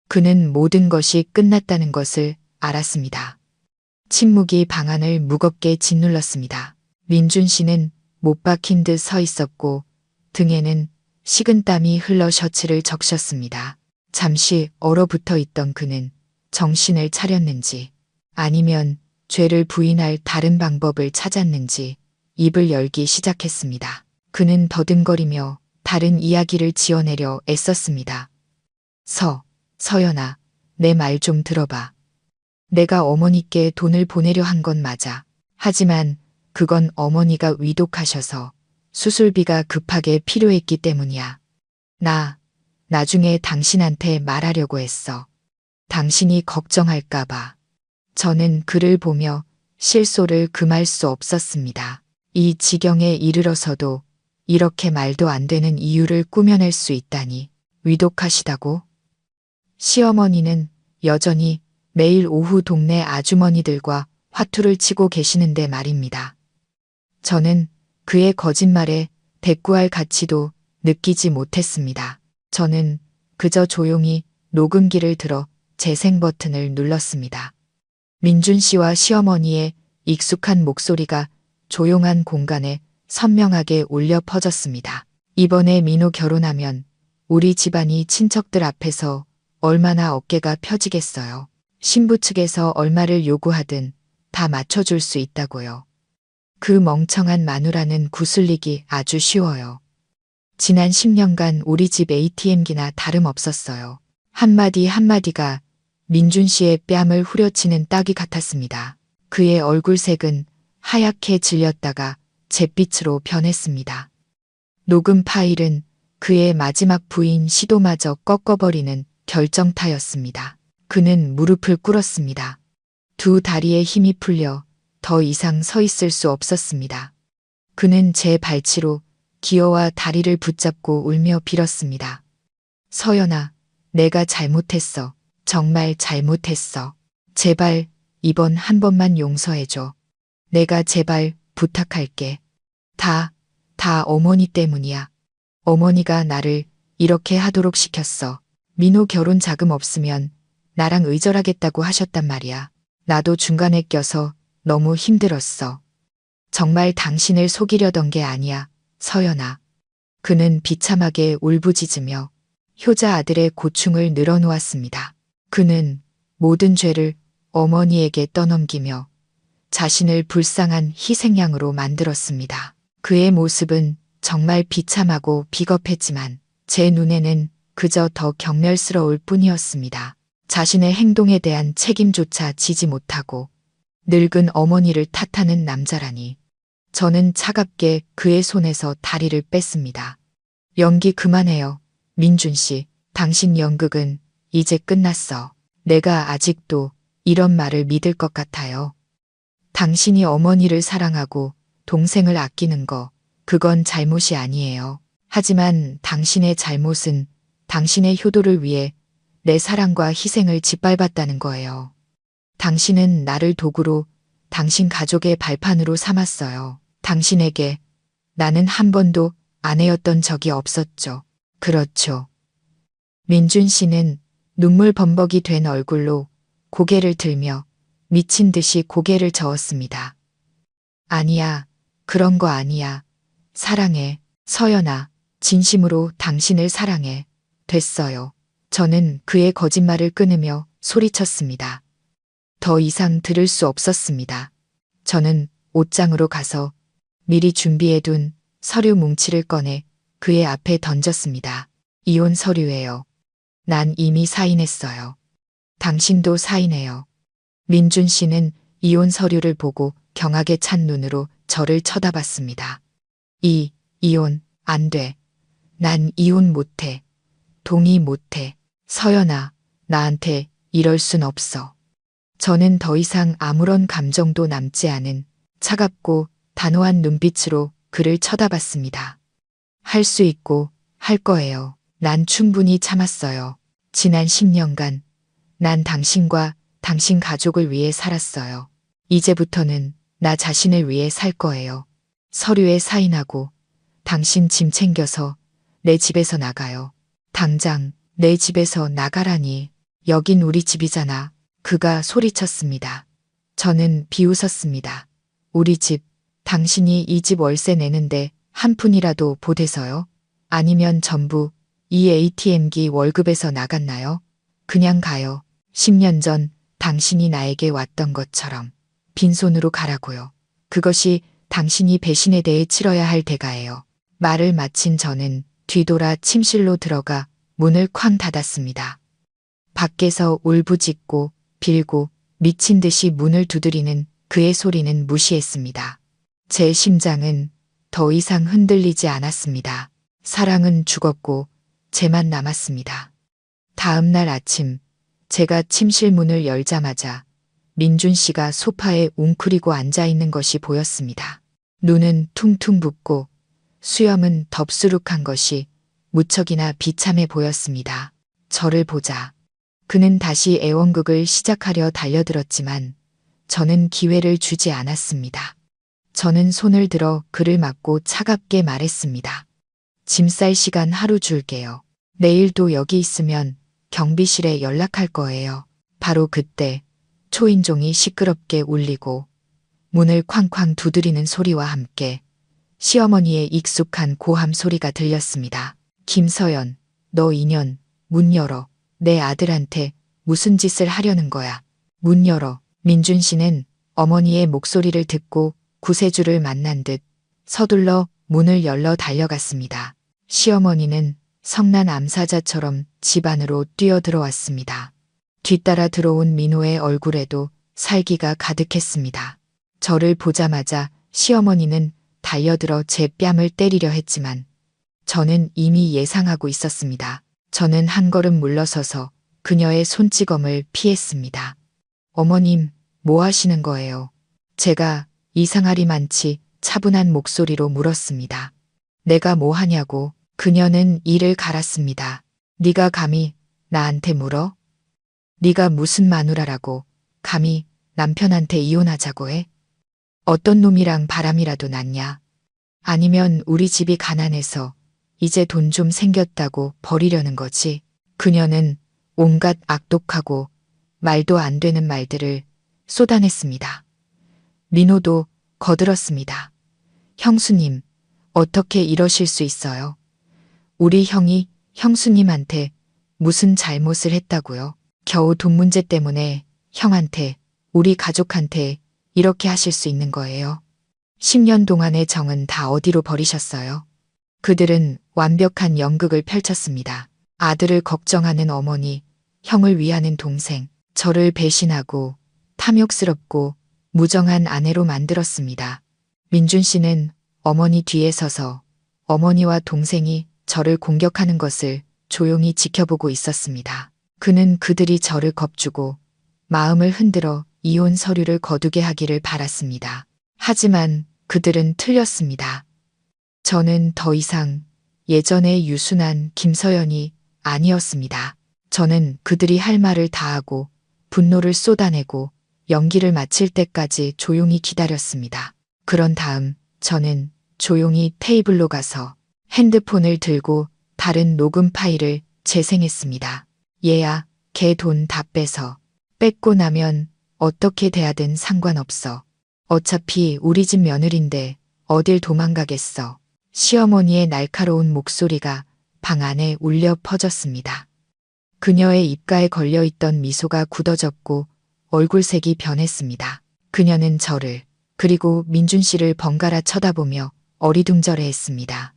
그는 모든 것이 끝났다는 것을 알았습니다. 침묵이 방 안을 무겁게 짓눌렀습니다. 민준 씨는 못 박힌 듯 서 있었고 등에는 식은땀이 흘러 셔츠를 적셨습니다. 잠시 얼어붙어 있던 그는 정신을 차렸는지 아니면 죄를 부인할 다른 방법을 찾았는지 입을 열기 시작했습니다. 그는 더듬거리며 다른 이야기를 지어내려 애썼습니다. 서연아, 내 말 좀 들어봐. 내가 어머니께 돈을 보내려 한 건 맞아. 하지만 그건 어머니가 위독하셔서 수술비가 급하게 필요했기 때문이야. 나중에 당신한테 말하려고 했어. 당신이 걱정할까봐. 저는 그를 보며 실소를 금할 수 없었습니다. 이 지경에 이르러서도 이렇게 말도 안 되는 이유를 꾸며낼 수 있다니 위독하시다고? 시어머니는 여전히 매일 오후 동네 아주머니들과 화투를 치고 계시는데 말입니다. 저는 그의 거짓말에 대꾸할 가치도 느끼지 못했습니다. 저는 그저 조용히 녹음기를 들어 재생 버튼을 눌렀습니다. 민준 씨와 시어머니의 익숙한 목소리가 조용한 공간에 선명하게 울려 퍼졌습니다. 이번에 민호 결혼하면 우리 집안이 친척들 앞에서 얼마나 어깨가 펴지겠어요. 신부 측에서 얼마를 요구하든 다 맞춰줄 수 있다고요. 그 멍청한 마누라는 구슬리기 아주 쉬워요. 지난 10년간 우리 집 ATM기나 다름없었어요. 한마디 한마디가 민준 씨의 뺨을 후려치는 따귀 같았습니다. 그의 얼굴색은 하얗게 질렸다가 잿빛으로 변했습니다. 녹음 파일은 그의 마지막 부인 시도마저 꺾어버리는 결정타였습니다. 그는 무릎을 꿇었습니다. 두 다리에 힘이 풀려 더 이상 서 있을 수 없었습니다. 그는 제 발치로 기어와 다리를 붙잡고 울며 빌었습니다. 서연아, 내가 잘못했어. 정말 잘못했어. 제발 이번 한 번만 용서해줘. 내가 제발 부탁할게. 다 어머니 때문이야. 어머니가 나를 이렇게 하도록 시켰어. 민호 결혼 자금 없으면 나랑 의절하겠다고 하셨단 말이야. 나도 중간에 껴서 너무 힘들었어. 정말 당신을 속이려던 게 아니야, 서연아. 그는 비참하게 울부짖으며 효자 아들의 고충을 늘어놓았습니다. 그는 모든 죄를 어머니에게 떠넘기며 자신을 불쌍한 희생양으로 만들었습니다. 그의 모습은 정말 비참하고 비겁했지만 제 눈에는 그저 더 경멸스러울 뿐이었습니다. 자신의 행동에 대한 책임조차 지지 못하고 늙은 어머니를 탓하는 남자라니. 저는 차갑게 그의 손에서 다리를 뺐습니다. 연기 그만해요. 민준 씨, 당신 연극은 이제 끝났어. 내가 아직도 이런 말을 믿을 것 같아요. 당신이 어머니를 사랑하고 동생을 아끼는 거, 그건 잘못이 아니에요. 하지만 당신의 잘못은 당신의 효도를 위해 내 사랑과 희생을 짓밟았다는 거예요. 당신은 나를 도구로 당신 가족의 발판으로 삼았어요. 당신에게 나는 한 번도 아내였던 적이 없었죠. 그렇죠. 민준 씨는 눈물 범벅이 된 얼굴로 고개를 들며 미친 듯이 고개를 저었습니다. 아니야, 그런 거 아니야. 사랑해, 서연아. 진심으로 당신을 사랑해. 됐어요. 저는 그의 거짓말을 끊으며 소리쳤습니다. 더 이상 들을 수 없었습니다. 저는 옷장으로 가서 미리 준비해둔 서류 뭉치를 꺼내 그의 앞에 던졌습니다. 이혼 서류예요. 난 이미 사인했어요. 당신도 사인해요. 민준 씨는 이혼 서류를 보고 경악에 찬 눈으로 저를 쳐다봤습니다. 이혼, 안 돼. 난 이혼 못해. 동의 못해. 서연아, 나한테 이럴 순 없어. 저는 더 이상 아무런 감정도 남지 않은 차갑고 단호한 눈빛으로 그를 쳐다봤습니다. 할 수 있고 할 거예요. 난 충분히 참았어요. 지난 10년간 난 당신과 당신 가족을 위해 살았어요. 이제부터는 나 자신을 위해 살 거예요. 서류에 사인하고 당신 짐 챙겨서 내 집에서 나가요. 당장 내 집에서 나가라니. 여긴 우리 집이잖아. 그가 소리쳤습니다. 저는 비웃었습니다. 우리 집, 당신이 이 집 월세 내는데 한 푼이라도 보태서요? 아니면 전부 이 ATM기 월급에서 나갔나요? 그냥 가요. 10년 전 당신이 나에게 왔던 것처럼 빈손으로 가라고요. 그것이 당신이 배신에 대해 치러야 할 대가예요. 말을 마친 저는 뒤돌아 침실로 들어가 문을 쾅 닫았습니다. 밖에서 울부짖고 빌고 미친 듯이 문을 두드리는 그의 소리는 무시했습니다. 제 심장은 더 이상 흔들리지 않았습니다. 사랑은 죽었고 제만 남았습니다. 다음 날 아침 제가 침실 문을 열자마자 민준 씨가 소파에 웅크리고 앉아 있는 것이 보였습니다. 눈은 퉁퉁 붓고 수염은 덥수룩한 것이 무척이나 비참해 보였습니다. 저를 보자. 그는 다시 애원극을 시작하려 달려들었지만 저는 기회를 주지 않았습니다. 저는 손을 들어 그를 막고 차갑게 말했습니다. 짐 쌀 시간 하루 줄게요. 내일도 여기 있으면 경비실에 연락할 거예요. 바로 그때 초인종이 시끄럽게 울리고 문을 쾅쾅 두드리는 소리와 함께 시어머니의 익숙한 고함 소리가 들렸습니다. 김서연, 너 이년 문 열어. 내 아들한테 무슨 짓을 하려는 거야. 문 열어. 민준 씨는 어머니의 목소리를 듣고 구세주를 만난 듯 서둘러 문을 열러 달려갔습니다. 시어머니는 성난 암사자처럼 집 안으로 뛰어들어왔습니다. 뒤따라 들어온 민호의 얼굴에도 살기가 가득했습니다. 저를 보자마자 시어머니는 달려들어 제 뺨을 때리려 했지만 저는 이미 예상하고 있었습니다. 저는 한 걸음 물러서서 그녀의 손찌검을 피했습니다. 어머님, 뭐 하시는 거예요? 제가 이상하리만치 차분한 목소리로 물었습니다. 내가 뭐 하냐고. 그녀는 이를 갈았습니다. 네가 감히 나한테 물어? 네가 무슨 마누라라고 감히 남편한테 이혼하자고 해? 어떤 놈이랑 바람이라도 났냐? 아니면 우리 집이 가난해서 이제 돈 좀 생겼다고 버리려는 거지? 그녀는 온갖 악독하고 말도 안 되는 말들을 쏟아냈습니다. 민호도 거들었습니다. 형수님, 어떻게 이러실 수 있어요? 우리 형이 형수님한테 무슨 잘못을 했다고요? 겨우 돈 문제 때문에 형한테, 우리 가족한테 이렇게 하실 수 있는 거예요? 10년 동안의 정은 다 어디로 버리셨어요? 그들은 완벽한 연극을 펼쳤습니다. 아들을 걱정하는 어머니, 형을 위하는 동생, 저를 배신하고 탐욕스럽고 무정한 아내로 만들었습니다. 민준 씨는 어머니 뒤에 서서 어머니와 동생이 저를 공격하는 것을 조용히 지켜보고 있었습니다. 그는 그들이 저를 겁주고 마음을 흔들어 이혼 서류를 거두게 하기를 바랐습니다. 하지만 그들은 틀렸습니다. 저는 더 이상 예전의 유순한 김서연이 아니었습니다. 저는 그들이 할 말을 다 하고 분노를 쏟아내고 연기를 마칠 때까지 조용히 기다렸습니다. 그런 다음 저는 조용히 테이블로 가서 핸드폰을 들고 다른 녹음 파일을 재생했습니다. 얘야, 걔 돈 다 뺏고 나면 어떻게 돼야든 상관없어. 어차피 우리 집 며느린데 어딜 도망가겠어. 시어머니의 날카로운 목소리가 방 안에 울려 퍼졌습니다. 그녀의 입가에 걸려있던 미소가 굳어졌고 얼굴색이 변했습니다. 그녀는 저를 그리고 민준 씨를 번갈아 쳐다보며 어리둥절해했습니다.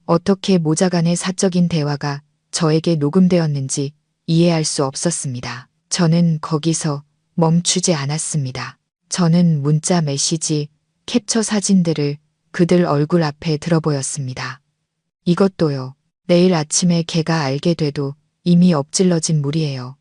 어떻게 모자간의 사적인 대화가 저에게 녹음되었는지 이해할 수 없었습니다. 저는 거기서 멈추지 않았습니다. 저는 문자 메시지, 캡처 사진들을 그들 얼굴 앞에 들어보였습니다. 이것도요. 내일 아침에 걔가 알게 돼도 이미 엎질러진 물이에요.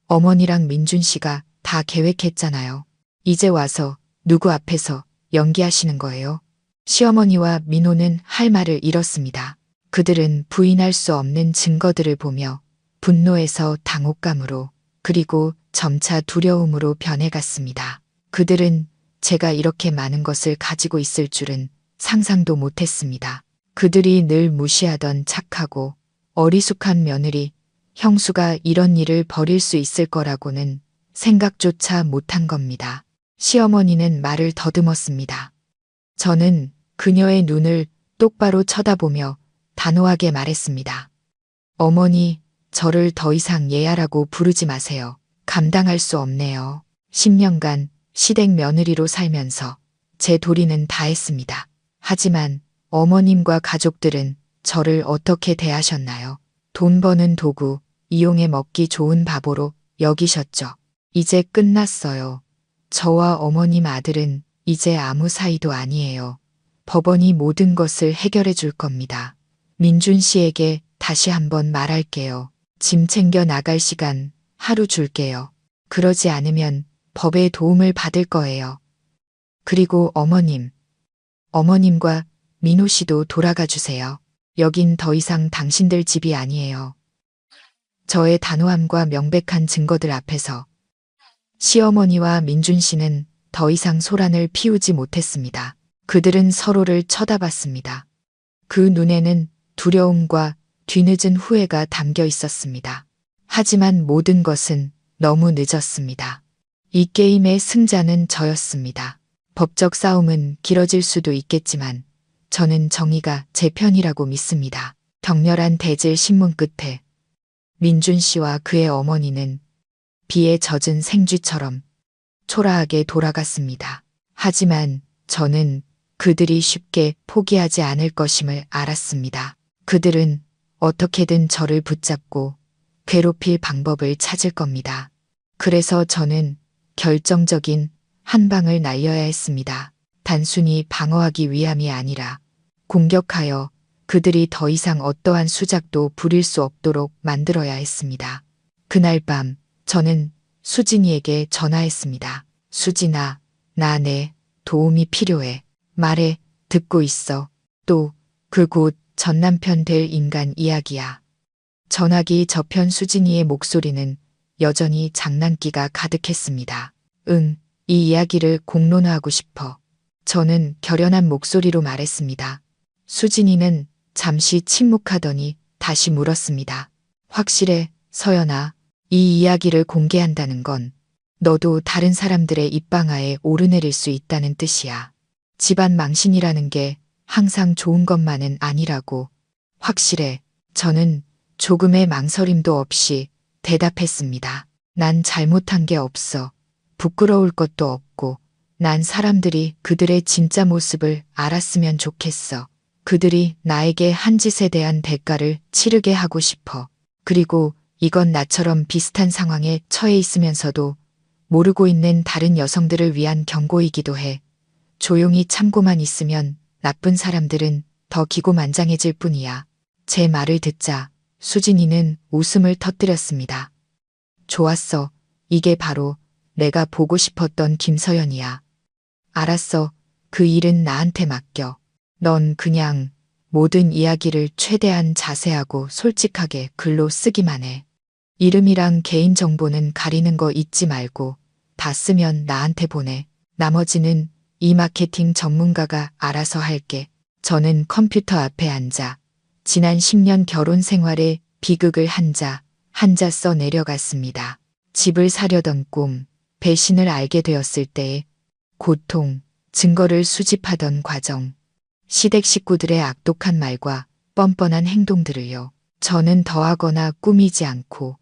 어머니랑 민준 씨가 다 계획했잖아요. 이제 와서 누구 앞에서 연기하시는 거예요? 시어머니와 민호는 할 말을 잃었습니다. 그들은 부인할 수 없는 증거들을 보며 분노에서 당혹감으로 그리고 점차 두려움으로 변해갔습니다. 그들은 제가 이렇게 많은 것을 가지고 있을 줄은 상상도 못했습니다. 그들이 늘 무시하던 착하고 어리숙한 며느리, 형수가 이런 일을 벌일 수 있을 거라고는 생각조차 못한 겁니다. 시어머니는 말을 더듬었습니다. 저는 그녀의 눈을 똑바로 쳐다보며 단호하게 말했습니다. 어머니, 저를 더 이상 얘야라고 부르지 마세요. 감당할 수 없네요. 10년간 시댁 며느리로 살면서 제 도리는 다 했습니다. 하지만 어머님과 가족들은 저를 어떻게 대하셨나요? 돈 버는 도구, 이용해 먹기 좋은 바보로 여기셨죠. 이제 끝났어요. 저와 어머님 아들은 이제 아무 사이도 아니에요. 법원이 모든 것을 해결해 줄 겁니다. 민준 씨에게 다시 한번 말할게요. 짐 챙겨 나갈 시간 하루 줄게요. 그러지 않으면 법의 도움을 받을 거예요. 그리고 어머님과 민호 씨도 돌아가 주세요. 여긴 더 이상 당신들 집이 아니에요. 저의 단호함과 명백한 증거들 앞에서 시어머니와 민준 씨는 더 이상 소란을 피우지 못했습니다. 그들은 서로를 쳐다봤습니다. 그 눈에는 두려움과 뒤늦은 후회가 담겨 있었습니다. 하지만 모든 것은 너무 늦었습니다. 이 게임의 승자는 저였습니다. 법적 싸움은 길어질 수도 있겠지만 저는 정의가 제 편이라고 믿습니다. 격렬한 대질 신문 끝에 민준 씨와 그의 어머니는 비에 젖은 생쥐처럼 초라하게 돌아갔습니다. 하지만 저는 그들이 쉽게 포기하지 않을 것임을 알았습니다. 그들은 어떻게든 저를 붙잡고 괴롭힐 방법을 찾을 겁니다. 그래서 저는 결정적인 한 방을 날려야 했습니다. 단순히 방어하기 위함이 아니라 공격하여 그들이 더 이상 어떠한 수작도 부릴 수 없도록 만들어야 했습니다. 그날 밤 저는 수진이에게 전화했습니다. 수진아, 나 내 도움이 필요해. 말해, 듣고 있어. 또 그 곧 전남편 될 인간 이야기야. 전화기 저편 수진이의 목소리는 여전히 장난기가 가득했습니다. 응, 이 이야기를 공론화하고 싶어. 저는 결연한 목소리로 말했습니다. 수진이는 잠시 침묵하더니 다시 물었습니다. 확실해, 서연아. 이 이야기를 공개한다는 건 너도 다른 사람들의 입방아에 오르내릴 수 있다는 뜻이야. 집안 망신이라는 게 항상 좋은 것만은 아니라고. 확실해. 저는 조금의 망설임도 없이 대답했습니다. 난 잘못한 게 없어. 부끄러울 것도 없고 난 사람들이 그들의 진짜 모습을 알았으면 좋겠어. 그들이 나에게 한 짓에 대한 대가를 치르게 하고 싶어. 그리고 이건 나처럼 비슷한 상황에 처해 있으면서도 모르고 있는 다른 여성들을 위한 경고이기도 해. 조용히 참고만 있으면 나쁜 사람들은 더 기고만장해질 뿐이야. 제 말을 듣자 수진이는 웃음을 터뜨렸습니다. 좋았어. 이게 바로 내가 보고 싶었던 김서연이야. 알았어. 그 일은 나한테 맡겨. 넌 그냥 모든 이야기를 최대한 자세하고 솔직하게 글로 쓰기만 해. 이름이랑 개인정보는 가리는 거 잊지 말고 다 쓰면 나한테 보내. 나머지는 이 마케팅 전문가가 알아서 할게. 저는 컴퓨터 앞에 앉아 지난 10년 결혼 생활의 비극을 한자 써 내려갔습니다. 집을 사려던 꿈, 배신을 알게 되었을 때의 고통, 증거를 수집하던 과정, 시댁 식구들의 악독한 말과 뻔뻔한 행동들을요. 저는 더하거나 꾸미지 않고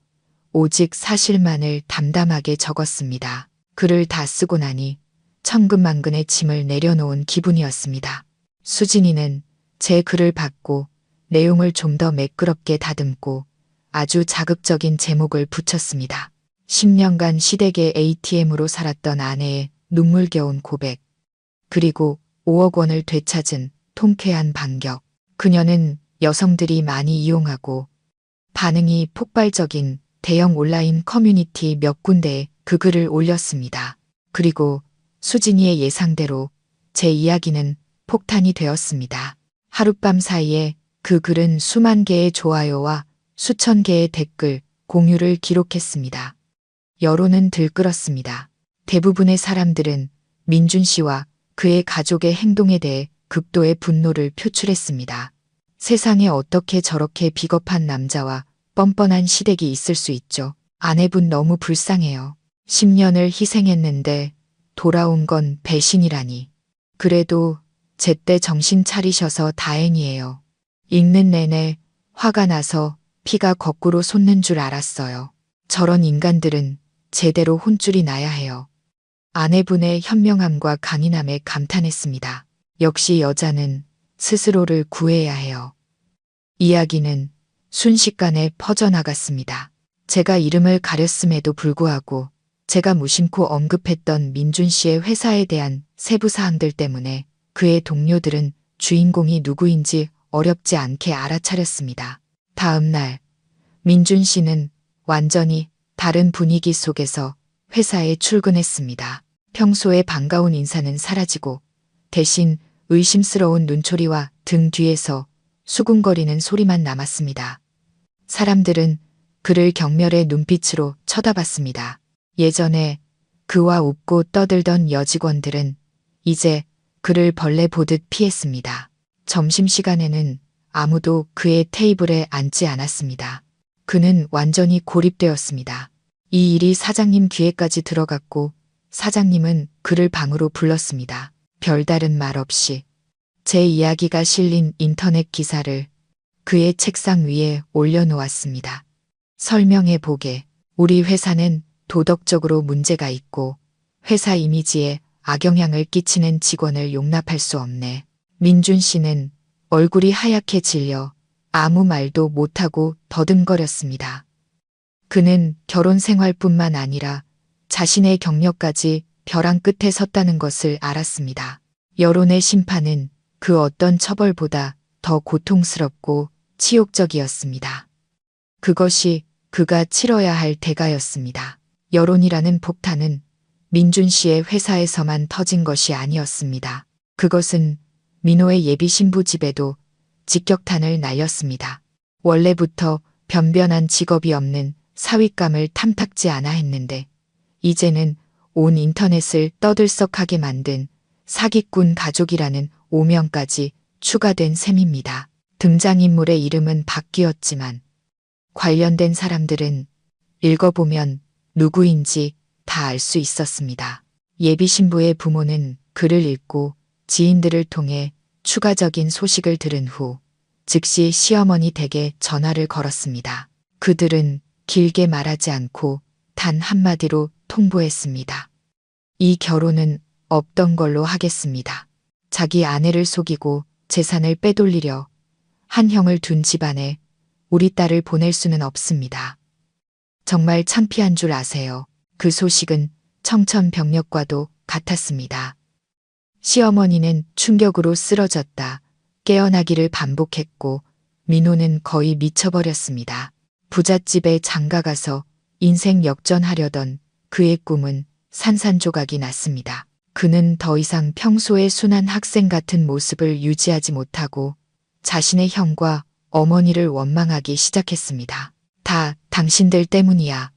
오직 사실만을 담담하게 적었습니다. 글을 다 쓰고 나니 천근만근의 짐을 내려놓은 기분이었습니다. 수진이는 제 글을 받고 내용을 좀 더 매끄럽게 다듬고 아주 자극적인 제목을 붙였습니다. 10년간 시댁의 ATM으로 살았던 아내의 눈물겨운 고백, 그리고 5억 원을 되찾은 통쾌한 반격. 그녀는 여성들이 많이 이용하고 반응이 폭발적인 대형 온라인 커뮤니티 몇 군데에 그 글을 올렸습니다. 그리고 수진이의 예상대로 제 이야기는 폭탄이 되었습니다. 하룻밤 사이에 그 글은 수만 개의 좋아요와 수천 개의 댓글, 공유를 기록했습니다. 여론은 들끓었습니다. 대부분의 사람들은 민준 씨와 그의 가족의 행동에 대해 극도의 분노를 표출했습니다. 세상에 어떻게 저렇게 비겁한 남자와 뻔뻔한 시댁이 있을 수 있죠. 아내분 너무 불쌍해요. 10년을 희생했는데 돌아온 건 배신이라니. 그래도 제때 정신 차리셔서 다행이에요. 읽는 내내 화가 나서 피가 거꾸로 솟는 줄 알았어요. 저런 인간들은 제대로 혼쭐이 나야 해요. 아내분의 현명함과 강인함에 감탄했습니다. 역시 여자는 스스로를 구해야 해요. 이야기는 순식간에 퍼져나갔습니다. 제가 이름을 가렸음에도 불구하고 제가 무심코 언급했던 민준 씨의 회사에 대한 세부 사항들 때문에 그의 동료들은 주인공이 누구인지 어렵지 않게 알아차렸습니다. 다음 날 민준 씨는 완전히 다른 분위기 속에서 회사에 출근했습니다. 평소에 반가운 인사는 사라지고 대신 의심스러운 눈초리와 등 뒤에서 수군거리는 소리만 남았습니다. 사람들은 그를 경멸의 눈빛으로 쳐다봤습니다. 예전에 그와 웃고 떠들던 여직원들은 이제 그를 벌레 보듯 피했습니다. 점심시간에는 아무도 그의 테이블에 앉지 않았습니다. 그는 완전히 고립되었습니다. 이 일이 사장님 귀에까지 들어갔고 사장님은 그를 방으로 불렀습니다. 별다른 말 없이 제 이야기가 실린 인터넷 기사를 그의 책상 위에 올려놓았습니다. 설명해 보게. 우리 회사는 도덕적으로 문제가 있고 회사 이미지에 악영향을 끼치는 직원을 용납할 수 없네. 민준 씨는 얼굴이 하얗게 질려 아무 말도 못하고 더듬거렸습니다. 그는 결혼 생활뿐만 아니라 자신의 경력까지 벼랑 끝에 섰다는 것을 알았습니다. 여론의 심판은 그 어떤 처벌보다 더 고통스럽고 치욕적이었습니다. 그것이 그가 치러야 할 대가였습니다. 여론이라는 폭탄은 민준 씨의 회사에서만 터진 것이 아니었습니다. 그것은 민호의 예비 신부 집에도 직격탄을 날렸습니다. 원래부터 변변한 직업이 없는 사윗감을 탐탁지 않아 했는데 이제는 온 인터넷을 떠들썩하게 만든 사기꾼 가족이라는 오명까지 추가된 셈입니다. 등장인물의 이름은 바뀌었지만 관련된 사람들은 읽어보면 누구인지 다 알 수 있었습니다. 예비 신부의 부모는 글을 읽고 지인들을 통해 추가적인 소식을 들은 후 즉시 시어머니 댁에 전화를 걸었습니다. 그들은 길게 말하지 않고 단 한마디로 통보했습니다. 이 결혼은 없던 걸로 하겠습니다. 자기 아내를 속이고 재산을 빼돌리려 한 형을 둔 집안에 우리 딸을 보낼 수는 없습니다. 정말 창피한 줄 아세요. 그 소식은 청천벽력과도 같았습니다. 시어머니는 충격으로 쓰러졌다 깨어나기를 반복했고 민호는 거의 미쳐버렸습니다. 부잣집에 장가가서 인생 역전하려던 그의 꿈은 산산조각이 났습니다. 그는 더 이상 평소의 순한 학생 같은 모습을 유지하지 못하고 자신의 형과 어머니를 원망하기 시작했습니다. 다 당신들 때문이야.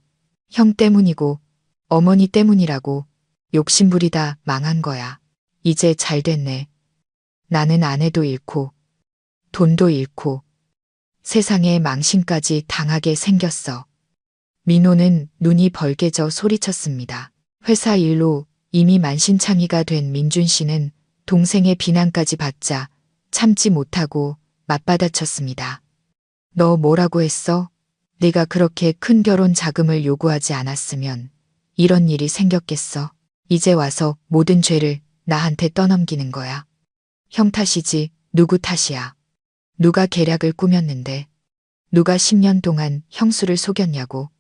형 때문이고 어머니 때문이라고 욕심부리다 망한 거야. 이제 잘 됐네. 나는 아내도 잃고 돈도 잃고 세상에 망신까지 당하게 생겼어. 민호는 눈이 벌게져 소리쳤습니다. 회사 일로 이미 만신창이가 된 민준 씨는 동생의 비난까지 받자 참지 못하고 맞받아쳤습니다. 너 뭐라고 했어? 네가 그렇게 큰 결혼 자금을 요구하지 않았으면 이런 일이 생겼겠어? 이제 와서 모든 죄를 나한테 떠넘기는 거야. 형 탓이지 누구 탓이야. 누가 계략을 꾸몄는데 누가 10년 동안 형수를 속였냐고.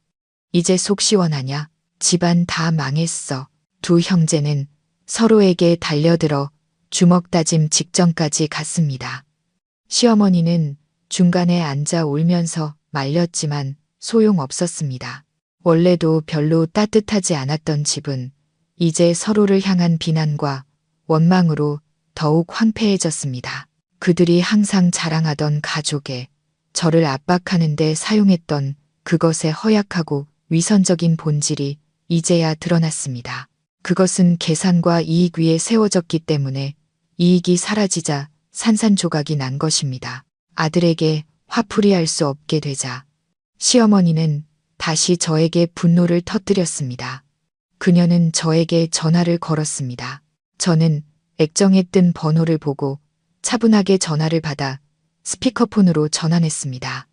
이제 속 시원하냐? 집안 다 망했어. 두 형제는 서로에게 달려들어 주먹 다짐 직전까지 갔습니다. 시어머니는 중간에 앉아 울면서 말렸지만 소용없었습니다. 원래도 별로 따뜻하지 않았던 집은 이제 서로를 향한 비난과 원망으로 더욱 황폐해졌습니다. 그들이 항상 자랑하던 가족에 저를 압박하는 데 사용했던 그것의 허약하고 위선적인 본질이 이제야 드러났습니다. 그것은 계산과 이익 위에 세워졌기 때문에 이익이 사라지자 산산조각이 난 것입니다. 아들에게 화풀이할 수 없게 되자 시어머니는 다시 저에게 분노를 터뜨렸습니다. 그녀는 저에게 전화를 걸었습니다. 저는 액정에 뜬 번호를 보고 차분하게 전화를 받아 스피커폰으로 전환했습니다.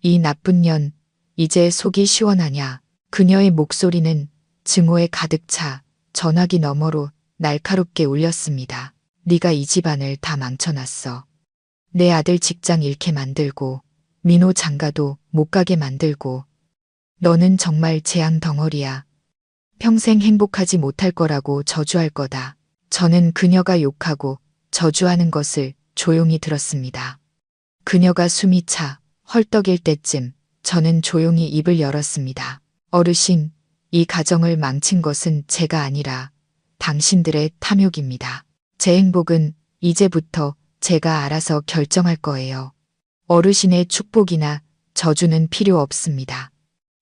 이 나쁜 년, 이제 속이 시원하냐? 그녀의 목소리는 증오에 가득 차 전화기 너머로 날카롭게 울렸습니다. 네가 이 집안을 다 망쳐놨어. 내 아들 직장 잃게 만들고 민호 장가도 못 가게 만들고 너는 정말 재앙 덩어리야. 평생 행복하지 못할 거라고 저주할 거다. 저는 그녀가 욕하고 저주하는 것을 조용히 들었습니다. 그녀가 숨이 차 헐떡일 때쯤 저는 조용히 입을 열었습니다. 어르신, 이 가정을 망친 것은 제가 아니라 당신들의 탐욕입니다. 제 행복은 이제부터 제가 알아서 결정할 거예요. 어르신의 축복이나 저주는 필요 없습니다.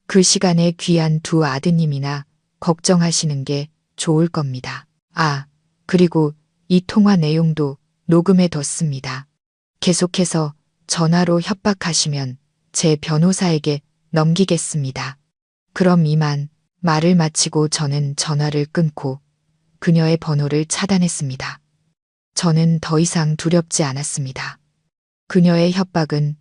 그 시간에 귀한 두 아드님이나 걱정하시는 게 좋을 겁니다. 아, 그리고 이 통화 내용도 녹음해 뒀습니다. 계속해서 전화로 협박하시면 제 변호사에게 넘기겠습니다. 그럼 이만. 말을 마치고 저는 전화를 끊고 그녀의 번호를 차단했습니다. 저는 더 이상 두렵지 않았습니다. 그녀의 협박은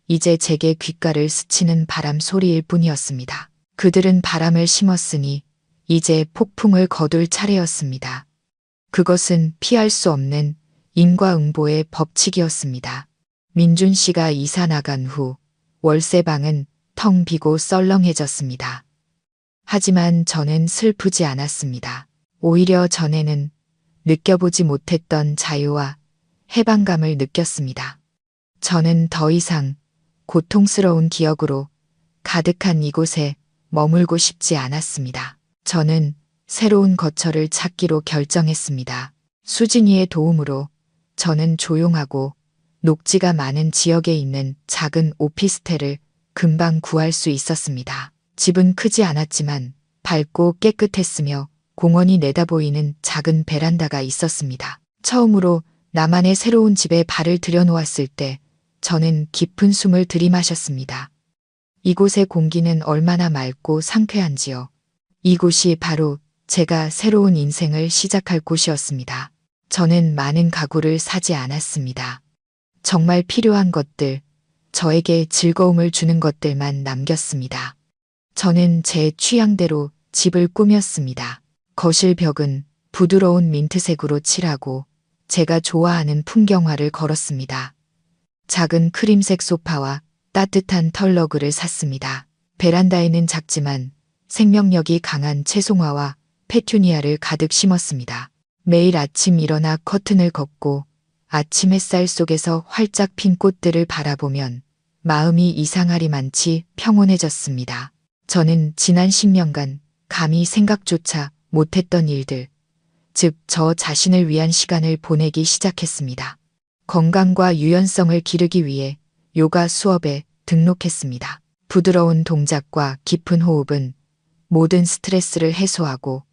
이제 제게 귓가를 스치는 바람 소리일 뿐이었습니다. 그들은 바람을 심었으니 이제 폭풍을 거둘 차례였습니다. 그것은 피할 수 없는 인과응보의 법칙이었습니다. 민준 씨가 이사 나간 후 월세방은 텅 비고 썰렁해졌습니다. 하지만 저는 슬프지 않았습니다. 오히려 전에는 느껴보지 못했던 자유와 해방감을 느꼈습니다. 저는 더 이상 고통스러운 기억으로 가득한 이곳에 머물고 싶지 않았습니다. 저는 새로운 거처를 찾기로 결정했습니다. 수진이의 도움으로 저는 조용하고 녹지가 많은 지역에 있는 작은 오피스텔을 금방 구할 수 있었습니다. 집은 크지 않았지만 밝고 깨끗했으며 공원이 내다보이는 작은 베란다가 있었습니다. 처음으로 나만의 새로운 집에 발을 들여놓았을 때 저는 깊은 숨을 들이마셨습니다. 이곳의 공기는 얼마나 맑고 상쾌한지요. 이곳이 바로 제가 새로운 인생을 시작할 곳이었습니다. 저는 많은 가구를 사지 않았습니다. 정말 필요한 것들, 저에게 즐거움을 주는 것들만 남겼습니다. 저는 제 취향대로 집을 꾸몄습니다. 거실 벽은 부드러운 민트색으로 칠하고 제가 좋아하는 풍경화를 걸었습니다. 작은 크림색 소파와 따뜻한 털러그를 샀습니다. 베란다에는 작지만 생명력이 강한 채송화와 페투니아를 가득 심었습니다. 매일 아침 일어나 커튼을 걷고 아침 햇살 속에서 활짝 핀 꽃들을 바라보면 마음이 이상하리만치 평온해졌습니다. 저는 지난 10년간 감히 생각조차 못했던 일들, 즉 저 자신을 위한 시간을 보내기 시작했습니다. 건강과 유연성을 기르기 위해 요가 수업에 등록했습니다. 부드러운 동작과 깊은 호흡은 모든 스트레스를 해소하고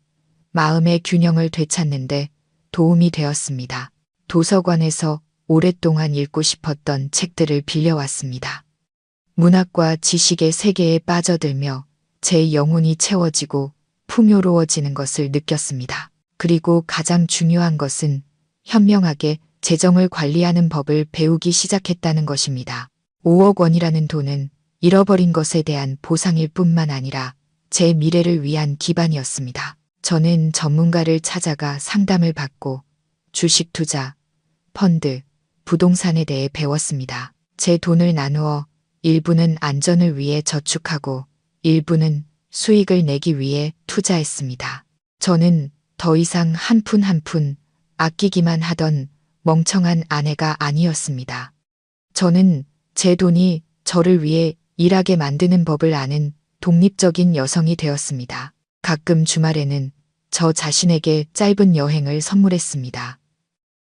마음의 균형을 되찾는데 도움이 되었습니다. 도서관에서 오랫동안 읽고 싶었던 책들을 빌려왔습니다. 문학과 지식의 세계에 빠져들며 제 영혼이 채워지고 풍요로워지는 것을 느꼈습니다. 그리고 가장 중요한 것은 현명하게 재정을 관리하는 법을 배우기 시작했다는 것입니다. 5억 원이라는 돈은 잃어버린 것에 대한 보상일 뿐만 아니라 제 미래를 위한 기반이었습니다. 저는 전문가를 찾아가 상담을 받고 주식 투자, 펀드, 부동산에 대해 배웠습니다. 제 돈을 나누어 일부는 안전을 위해 저축하고 일부는 수익을 내기 위해 투자했습니다. 저는 더 이상 한 푼 한 푼 아끼기만 하던 멍청한 아내가 아니었습니다. 저는 제 돈이 저를 위해 일하게 만드는 법을 아는 독립적인 여성이 되었습니다. 가끔 주말에는 저 자신에게 짧은 여행을 선물했습니다.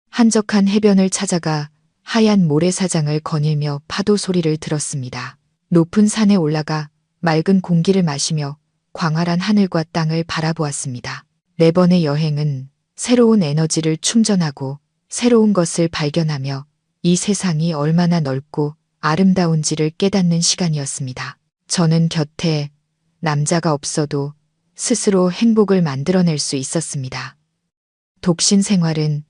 한적한 해변을 찾아가 하얀 모래사장을 거닐며 파도 소리를 들었습니다. 높은 산에 올라가 맑은 공기를 마시며 광활한 하늘과 땅을 바라보았습니다. 4번의 여행은 새로운 에너지를 충전하고 새로운 것을 발견하며 이 세상이 얼마나 넓고 아름다운지를 깨닫는 시간이었습니다. 저는 곁에 남자가 없어도 스스로 행복을 만들어낼 수 있었습니다. 독신 생활은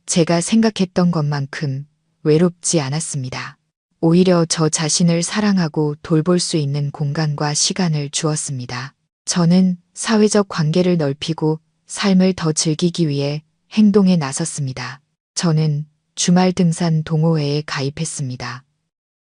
제가 생각했던 것만큼 외롭지 않았습니다. 오히려 저 자신을 사랑하고 돌볼 수 있는 공간과 시간을 주었습니다. 저는 사회적 관계를 넓히고 삶을 더 즐기기 위해 행동에 나섰습니다. 저는 주말 등산 동호회에 가입했습니다.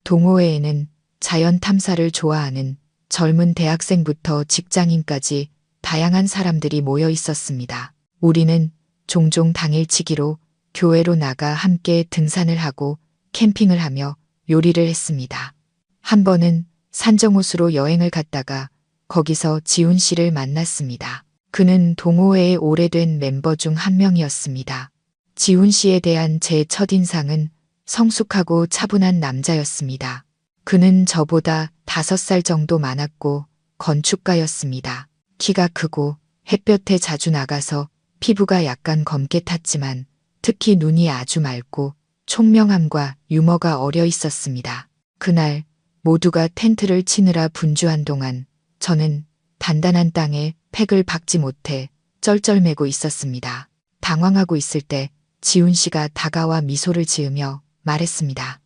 동호회에는 자연 탐사를 좋아하는 젊은 대학생부터 직장인까지 다양한 사람들이 모여 있었습니다. 우리는 종종 당일치기로 교회로 나가 함께 등산을 하고 캠핑을 하며 요리를 했습니다. 한 번은 산정호수로 여행을 갔다가 거기서 지훈 씨를 만났습니다. 그는 동호회의 오래된 멤버 중 한 명이었습니다. 지훈 씨에 대한 제 첫인상은 성숙하고 차분한 남자였습니다. 그는 저보다 5살 정도 많았고 건축가였습니다. 키가 크고 햇볕에 자주 나가서 피부가 약간 검게 탔지만 특히 눈이 아주 맑고 총명함과 유머가 어려 있었습니다. 그날 모두가 텐트를 치느라 분주한 동안 저는 단단한 땅에 팩을 박지 못해 쩔쩔매고 있었습니다. 당황하고 있을 때 지훈 씨가 다가와 미소를 지으며 말했습니다.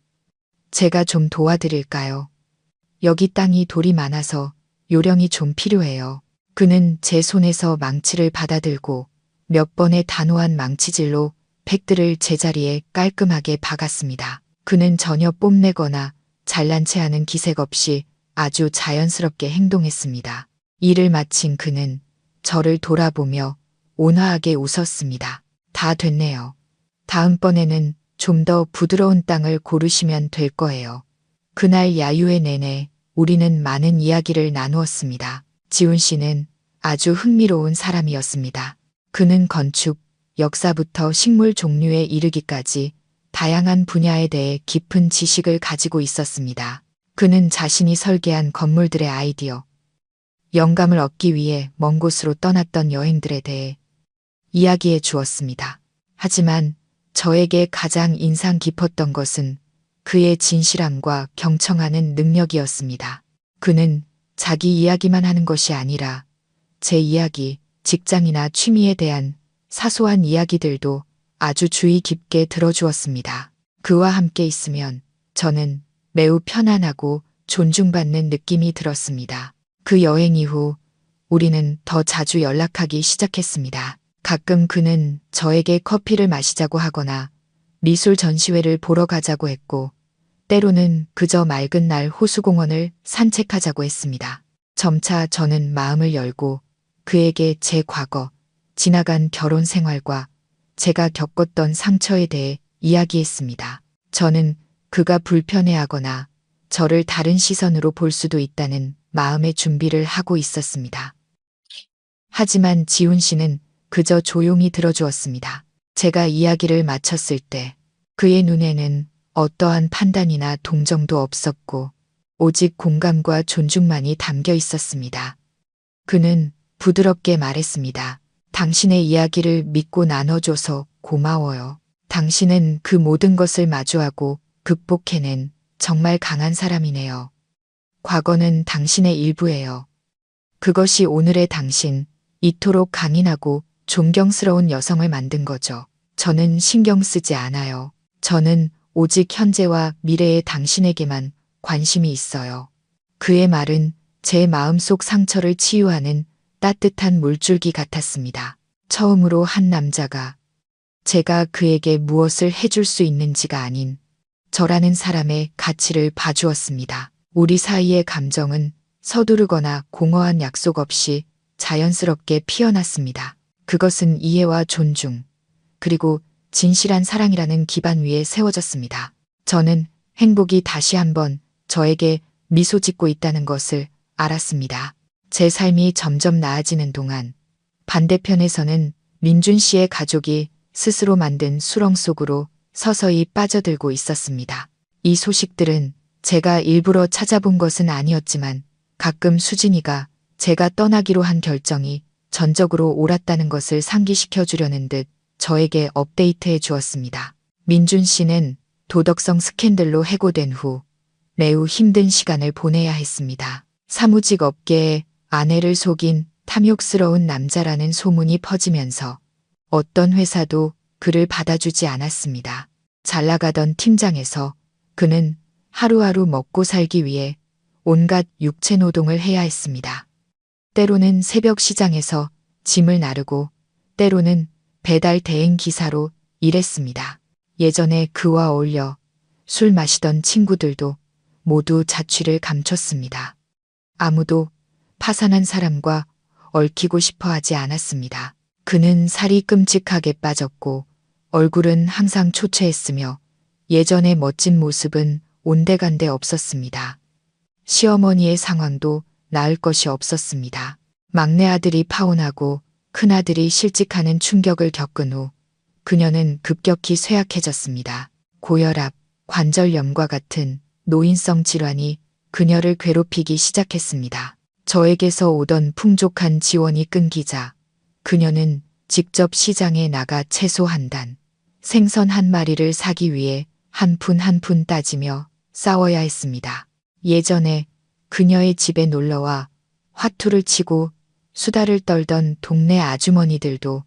제가 좀 도와드릴까요? 여기 땅이 돌이 많아서 요령이 좀 필요해요. 그는 제 손에서 망치를 받아들고 몇 번의 단호한 망치질로 팩들을 제자리에 깔끔하게 박았습니다. 그는 전혀 뽐내거나 잘난 체하는 기색 없이 아주 자연스럽게 행동했습니다. 일을 마친 그는 저를 돌아보며 온화하게 웃었습니다. 다 됐네요. 다음번에는 좀 더 부드러운 땅을 고르시면 될 거예요. 그날 야유회 내내 우리는 많은 이야기를 나누었습니다. 지훈 씨는 아주 흥미로운 사람이었습니다. 그는 건축, 역사부터 식물 종류에 이르기까지 다양한 분야에 대해 깊은 지식을 가지고 있었습니다. 그는 자신이 설계한 건물들의 아이디어, 영감을 얻기 위해 먼 곳으로 떠났던 여행들에 대해 이야기해 주었습니다. 하지만 저에게 가장 인상 깊었던 것은 그의 진실함과 경청하는 능력이었습니다. 그는 자기 이야기만 하는 것이 아니라 제 이야기, 직장이나 취미에 대한 사소한 이야기들도 아주 주의 깊게 들어주었습니다. 그와 함께 있으면 저는 매우 편안하고 존중받는 느낌이 들었습니다. 그 여행 이후 우리는 더 자주 연락하기 시작했습니다. 가끔 그는 저에게 커피를 마시자고 하거나 미술 전시회를 보러 가자고 했고, 때로는 그저 맑은 날 호수공원을 산책하자고 했습니다. 점차 저는 마음을 열고 그에게 제 과거, 지나간 결혼 생활과 제가 겪었던 상처에 대해 이야기했습니다. 저는 그가 불편해하거나 저를 다른 시선으로 볼 수도 있다는 마음의 준비를 하고 있었습니다. 하지만 지훈 씨는 그저 조용히 들어주었습니다. 제가 이야기를 마쳤을 때 그의 눈에는 어떠한 판단이나 동정도 없었고 오직 공감과 존중만이 담겨 있었습니다. 그는 부드럽게 말했습니다. 당신의 이야기를 믿고 나눠줘서 고마워요. 당신은 그 모든 것을 마주하고 극복해낸 정말 강한 사람이네요. 과거는 당신의 일부예요. 그것이 오늘의 당신, 이토록 강인하고 존경스러운 여성을 만든 거죠. 저는 신경 쓰지 않아요. 저는 오직 현재와 미래의 당신에게만 관심이 있어요. 그의 말은 제 마음속 상처를 치유하는 따뜻한 물줄기 같았습니다. 처음으로 한 남자가 제가 그에게 무엇을 해줄 수 있는지가 아닌 저라는 사람의 가치를 봐주었습니다. 우리 사이의 감정은 서두르거나 공허한 약속 없이 자연스럽게 피어났습니다. 그것은 이해와 존중, 그리고 진실한 사랑이라는 기반 위에 세워졌습니다. 저는 행복이 다시 한번 저에게 미소 짓고 있다는 것을 알았습니다. 제 삶이 점점 나아지는 동안 반대편에서는 민준 씨의 가족이 스스로 만든 수렁 속으로 서서히 빠져들고 있었습니다. 이 소식들은 제가 일부러 찾아본 것은 아니었지만 가끔 수진이가 제가 떠나기로 한 결정이 전적으로 옳았다는 것을 상기시켜 주려는 듯 저에게 업데이트해 주었습니다. 민준 씨는 도덕성 스캔들로 해고된 후 매우 힘든 시간을 보내야 했습니다. 사무직 업계에 아내를 속인 탐욕스러운 남자라는 소문이 퍼지면서 어떤 회사도 그를 받아주지 않았습니다. 잘 나가던 팀장에서 그는 하루하루 먹고 살기 위해 온갖 육체 노동을 해야 했습니다. 때로는 새벽 시장에서 짐을 나르고 때로는 배달 대행 기사로 일했습니다. 예전에 그와 어울려 술 마시던 친구들도 모두 자취를 감췄습니다. 아무도 파산한 사람과 얽히고 싶어 하지 않았습니다. 그는 살이 끔찍하게 빠졌고 얼굴은 항상 초췌했으며 예전의 멋진 모습은 온데간데 없었습니다. 시어머니의 상황도 나을 것이 없었습니다. 막내 아들이 파혼하고 큰아들이 실직하는 충격을 겪은 후 그녀는 급격히 쇠약해졌습니다. 고혈압, 관절염과 같은 노인성 질환이 그녀를 괴롭히기 시작했습니다. 저에게서 오던 풍족한 지원이 끊기자 그녀는 직접 시장에 나가 채소 한 단, 생선 한 마리를 사기 위해 한 푼 한 푼 따지며 싸워야 했습니다. 예전에 그녀의 집에 놀러와 화투를 치고 수다를 떨던 동네 아주머니들도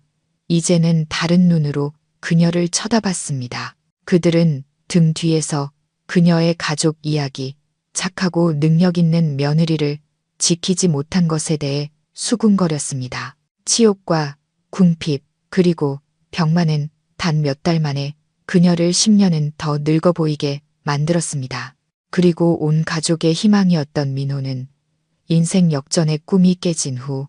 이제는 다른 눈으로 그녀를 쳐다봤습니다. 그들은 등 뒤에서 그녀의 가족 이야기, 착하고 능력 있는 며느리를 지키지 못한 것에 대해 수군거렸습니다. 치욕과 궁핍, 그리고 병만은 단 몇 달 만에 그녀를 10년은 더 늙어 보이게 만들었습니다. 그리고 온 가족의 희망이었던 민호는 인생 역전의 꿈이 깨진 후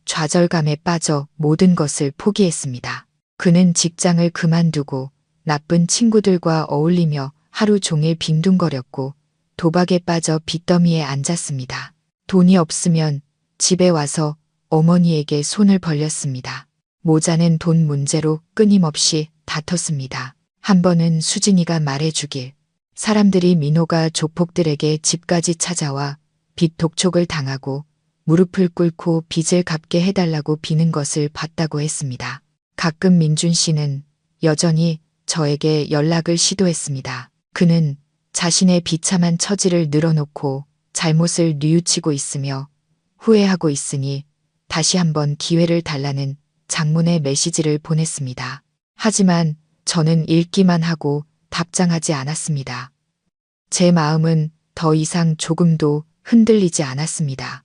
좌절감에 빠져 모든 것을 포기했습니다. 그는 직장을 그만두고 나쁜 친구들과 어울리며 하루 종일 빈둥거렸고 도박에 빠져 빚더미에 앉았습니다. 돈이 없으면 집에 와서 어머니에게 손을 벌렸습니다. 모자는 돈 문제로 끊임없이 다퉜습니다. 한 번은 수진이가 말해주길 사람들이 민호가 조폭들에게 집까지 찾아와 빚 독촉을 당하고 무릎을 꿇고 빚을 갚게 해달라고 비는 것을 봤다고 했습니다. 가끔 민준 씨는 여전히 저에게 연락을 시도했습니다. 그는 자신의 비참한 처지를 늘어놓고 잘못을 뉘우치고 있으며 후회하고 있으니 다시 한번 기회를 달라는 장문의 메시지를 보냈습니다. 하지만 저는 읽기만 하고 답장하지 않았습니다. 제 마음은 더 이상 조금도 흔들리지 않았습니다.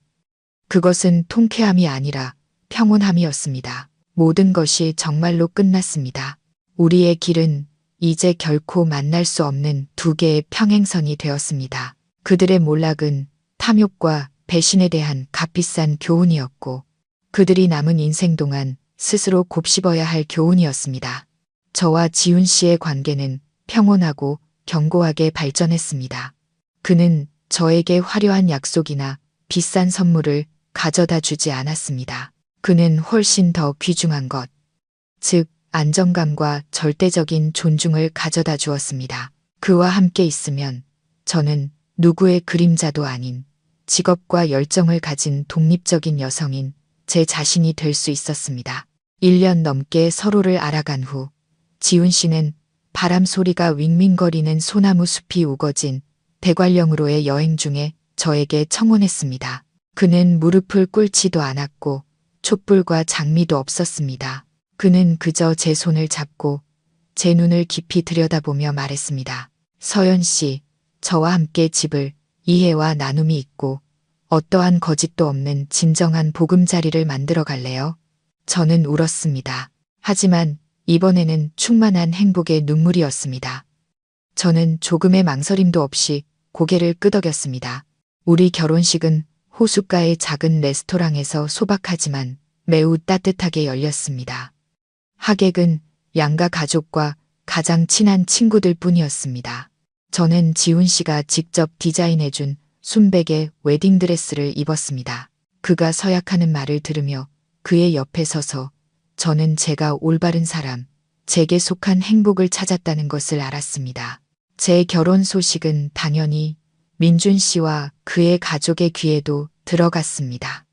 그것은 통쾌함이 아니라 평온함이었습니다. 모든 것이 정말로 끝났습니다. 우리의 길은 이제 결코 만날 수 없는 두 개의 평행선이 되었습니다. 그들의 몰락은 탐욕과 배신에 대한 값비싼 교훈이었고 그들이 남은 인생 동안 스스로 곱씹어야 할 교훈이었습니다. 저와 지훈 씨의 관계는 평온하고 견고하게 발전했습니다. 그는 저에게 화려한 약속이나 비싼 선물을 가져다 주지 않았습니다. 그는 훨씬 더 귀중한 것, 즉 안정감과 절대적인 존중을 가져다 주었습니다. 그와 함께 있으면 저는 누구의 그림자도 아닌 직업과 열정을 가진 독립적인 여성인 제 자신이 될 수 있었습니다. 1년 넘게 서로를 알아간 후 지훈 씨는 바람 소리가 윙윙거리는 소나무 숲이 우거진 대관령으로의 여행 중에 저에게 청혼했습니다. 그는 무릎을 꿇지도 않았고 촛불과 장미도 없었습니다. 그는 그저 제 손을 잡고 제 눈을 깊이 들여다보며 말했습니다. 서연 씨, 저와 함께 집을, 이해와 나눔이 있고 어떠한 거짓도 없는 진정한 보금자리를 만들어 갈래요? 저는 울었습니다. 하지만 이번에는 충만한 행복의 눈물이었습니다. 저는 조금의 망설임도 없이 고개를 끄덕였습니다. 우리 결혼식은 호숫가의 작은 레스토랑에서 소박하지만 매우 따뜻하게 열렸습니다. 하객은 양가 가족과 가장 친한 친구들 뿐이었습니다. 저는 지훈 씨가 직접 디자인해준 순백의 웨딩드레스를 입었습니다. 그가 서약하는 말을 들으며 그의 옆에 서서 저는 제가 올바른 사람, 제게 속한 행복을 찾았다는 것을 알았습니다. 제 결혼 소식은 당연히 민준 씨와 그의 가족의 귀에도 들어갔습니다.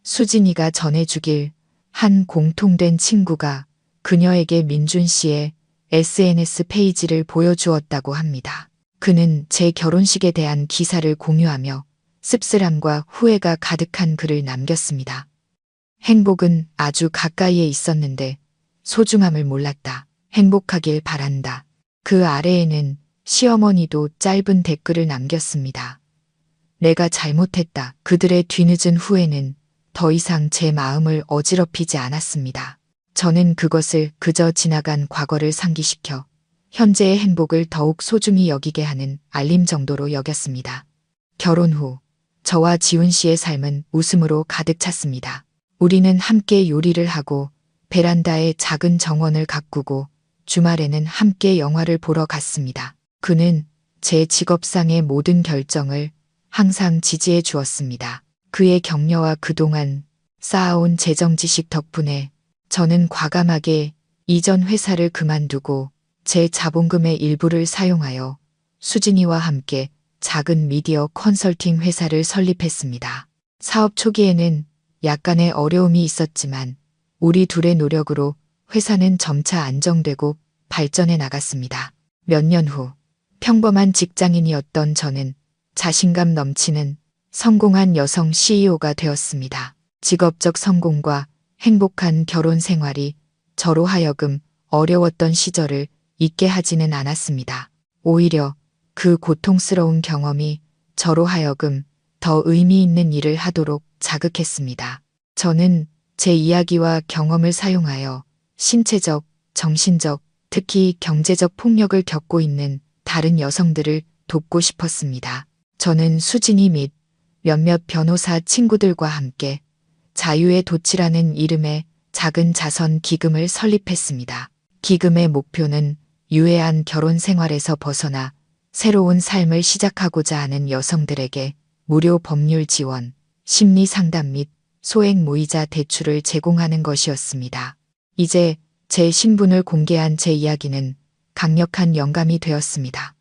수진이가 전해주길 한 공통된 친구가 그녀에게 민준 씨의 SNS 페이지를 보여주었다고 합니다. 그는 제 결혼식에 대한 기사를 공유하며 씁쓸함과 후회가 가득한 글을 남겼습니다. 행복은 아주 가까이에 있었는데 소중함을 몰랐다. 행복하길 바란다. 그 아래에는 시어머니도 짧은 댓글을 남겼습니다. 내가 잘못했다. 그들의 뒤늦은 후회는 더 이상 제 마음을 어지럽히지 않았습니다. 저는 그것을 그저 지나간 과거를 상기시켜 현재의 행복을 더욱 소중히 여기게 하는 알림 정도로 여겼습니다. 결혼 후 저와 지훈 씨의 삶은 웃음으로 가득 찼습니다. 우리는 함께 요리를 하고 베란다에 작은 정원을 가꾸고 주말에는 함께 영화를 보러 갔습니다. 그는 제 직업상의 모든 결정을 항상 지지해 주었습니다. 그의 격려와 그동안 쌓아온 재정 지식 덕분에 저는 과감하게 이전 회사를 그만두고 제 자본금의 일부를 사용하여 수진이와 함께 작은 미디어 컨설팅 회사를 설립했습니다. 사업 초기에는 약간의 어려움이 있었지만 우리 둘의 노력으로 회사는 점차 안정되고 발전해 나갔습니다. 몇 년 후 평범한 직장인이었던 저는 자신감 넘치는 성공한 여성 CEO가 되었습니다. 직업적 성공과 행복한 결혼 생활이 저로 하여금 어려웠던 시절을 잊게 하지는 않았습니다. 오히려 그 고통스러운 경험이 저로 하여금 더 의미 있는 일을 하도록 자극했습니다. 저는 제 이야기와 경험을 사용하여 신체적, 정신적, 특히 경제적 폭력을 겪고 있는 다른 여성들을 돕고 싶었습니다. 저는 수진이 및 몇몇 변호사 친구들과 함께 자유의 돛이라는 이름의 작은 자선 기금을 설립했습니다. 기금의 목표는 유해한 결혼 생활에서 벗어나 새로운 삶을 시작하고자 하는 여성들에게 무료 법률 지원, 심리 상담 및 소액 무이자 대출을 제공하는 것이었습니다. 이제 제 신분을 공개한 제 이야기는 강력한 영감이 되었습니다.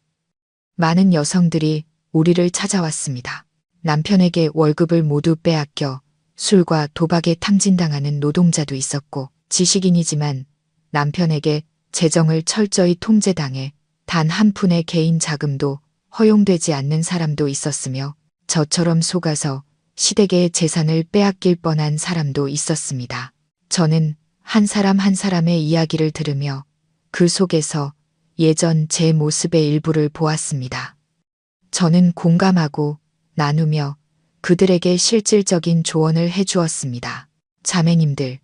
많은 여성들이 우리를 찾아왔습니다. 남편에게 월급을 모두 빼앗겨 술과 도박에 탕진당하는 노동자도 있었고, 지식인이지만 남편에게 재정을 철저히 통제당해 단 한 푼의 개인 자금도 허용되지 않는 사람도 있었으며, 저처럼 속아서 시댁의 재산을 빼앗길 뻔한 사람도 있었습니다. 저는 한 사람 한 사람의 이야기를 들으며 그 속에서 예전 제 모습의 일부를 보았습니다. 저는 공감하고 나누며 그들에게 실질적인 조언을 해주었습니다. 자매님들,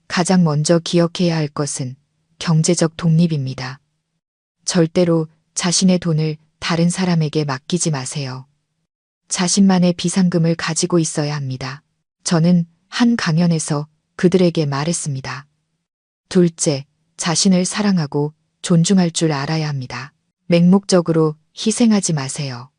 가장 먼저 기억해야 할 것은 경제적 독립입니다. 절대로 자신의 돈을 다른 사람에게 맡기지 마세요. 자신만의 비상금을 가지고 있어야 합니다. 저는 한 강연에서 그들에게 말했습니다. 둘째, 자신을 사랑하고 존중할 줄 알아야 합니다. 맹목적으로 희생하지 마세요.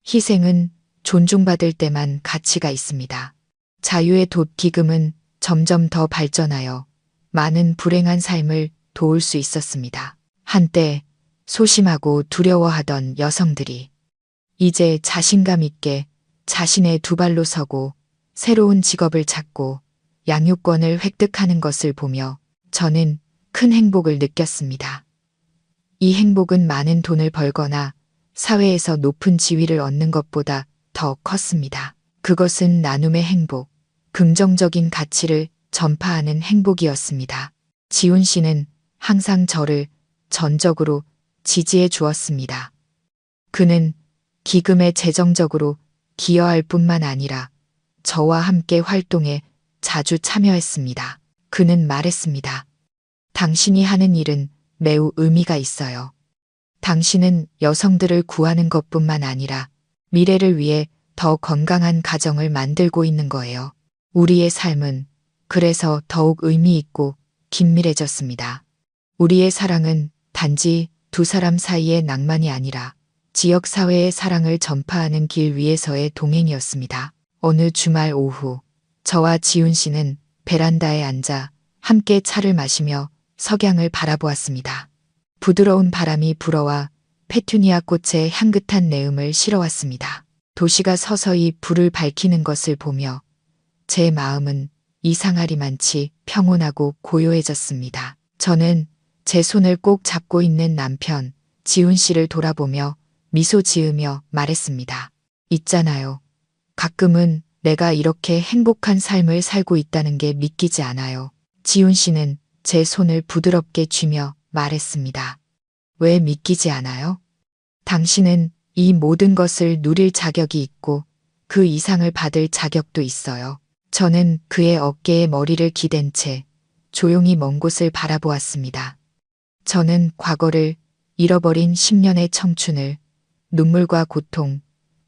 희생은 존중받을 때만 가치가 있습니다. 자유의 돛 기금은 점점 더 발전하여 많은 불행한 삶을 도울 수 있었습니다. 한때 소심하고 두려워하던 여성들이 이제 자신감 있게 자신의 두 발로 서고 새로운 직업을 찾고 양육권을 획득하는 것을 보며 저는 큰 행복을 느꼈습니다. 이 행복은 많은 돈을 벌거나 사회에서 높은 지위를 얻는 것보다 더 컸습니다. 그것은 나눔의 행복, 긍정적인 가치를 전파하는 행복이었습니다. 지훈 씨는 항상 저를 전적으로 지지해 주었습니다. 그는 기금에 재정적으로 기여할 뿐만 아니라 저와 함께 활동에 자주 참여했습니다. 그는 말했습니다. 당신이 하는 일은 매우 의미가 있어요. 당신은 여성들을 구하는 것뿐만 아니라 미래를 위해 더 건강한 가정을 만들고 있는 거예요. 우리의 삶은 그래서 더욱 의미 있고 긴밀해졌습니다. 우리의 사랑은 단지 두 사람 사이의 낭만이 아니라 지역사회의 사랑을 전파하는 길 위에서의 동행이었습니다. 어느 주말 오후, 저와 지훈 씨는 베란다에 앉아 함께 차를 마시며 석양을 바라보았습니다. 부드러운 바람이 불어와 페투니아 꽃의 향긋한 내음을 실어왔습니다. 도시가 서서히 불을 밝히는 것을 보며 제 마음은 이상하리만치 평온하고 고요해졌습니다. 저는 제 손을 꼭 잡고 있는 남편, 지훈 씨를 돌아보며 미소 지으며 말했습니다. 있잖아요. 가끔은 내가 이렇게 행복한 삶을 살고 있다는 게 믿기지 않아요. 지훈 씨는 제 손을 부드럽게 쥐며 말했습니다. 왜 믿기지 않아요? 당신은 이 모든 것을 누릴 자격이 있고 그 이상을 받을 자격도 있어요. 저는 그의 어깨에 머리를 기댄 채 조용히 먼 곳을 바라보았습니다. 저는 과거를 잃어버린 10년의 청춘을, 눈물과 고통,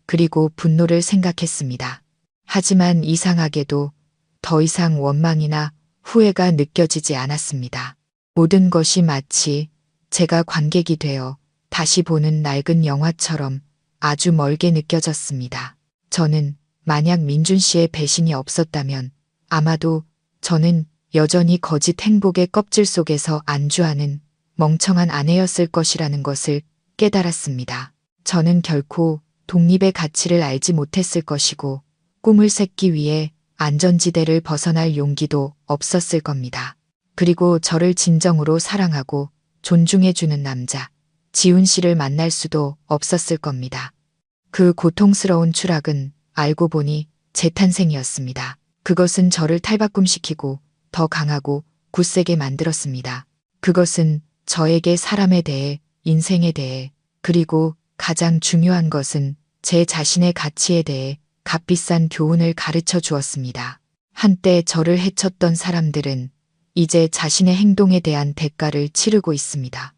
그리고 분노를 생각했습니다. 하지만 이상하게도 더 이상 원망이나 후회가 느껴지지 않았습니다. 모든 것이 마치 제가 관객이 되어 다시 보는 낡은 영화처럼 아주 멀게 느껴졌습니다. 저는 만약 민준 씨의 배신이 없었다면 아마도 저는 여전히 거짓 행복의 껍질 속에서 안주하는 멍청한 아내였을 것이라는 것을 깨달았습니다. 저는 결코 독립의 가치를 알지 못했을 것이고 꿈을 샜기 위해 안전지대를 벗어날 용기도 없었을 겁니다. 그리고 저를 진정으로 사랑하고 존중해주는 남자, 지훈 씨를 만날 수도 없었을 겁니다. 그 고통스러운 추락은 알고 보니 제 탄생이었습니다. 그것은 저를 탈바꿈시키고 더 강하고 굳세게 만들었습니다. 그것은 저에게 사람에 대해, 인생에 대해, 그리고 가장 중요한 것은 제 자신의 가치에 대해 값비싼 교훈을 가르쳐 주었습니다. 한때 저를 해쳤던 사람들은 이제 자신의 행동에 대한 대가를 치르고 있습니다.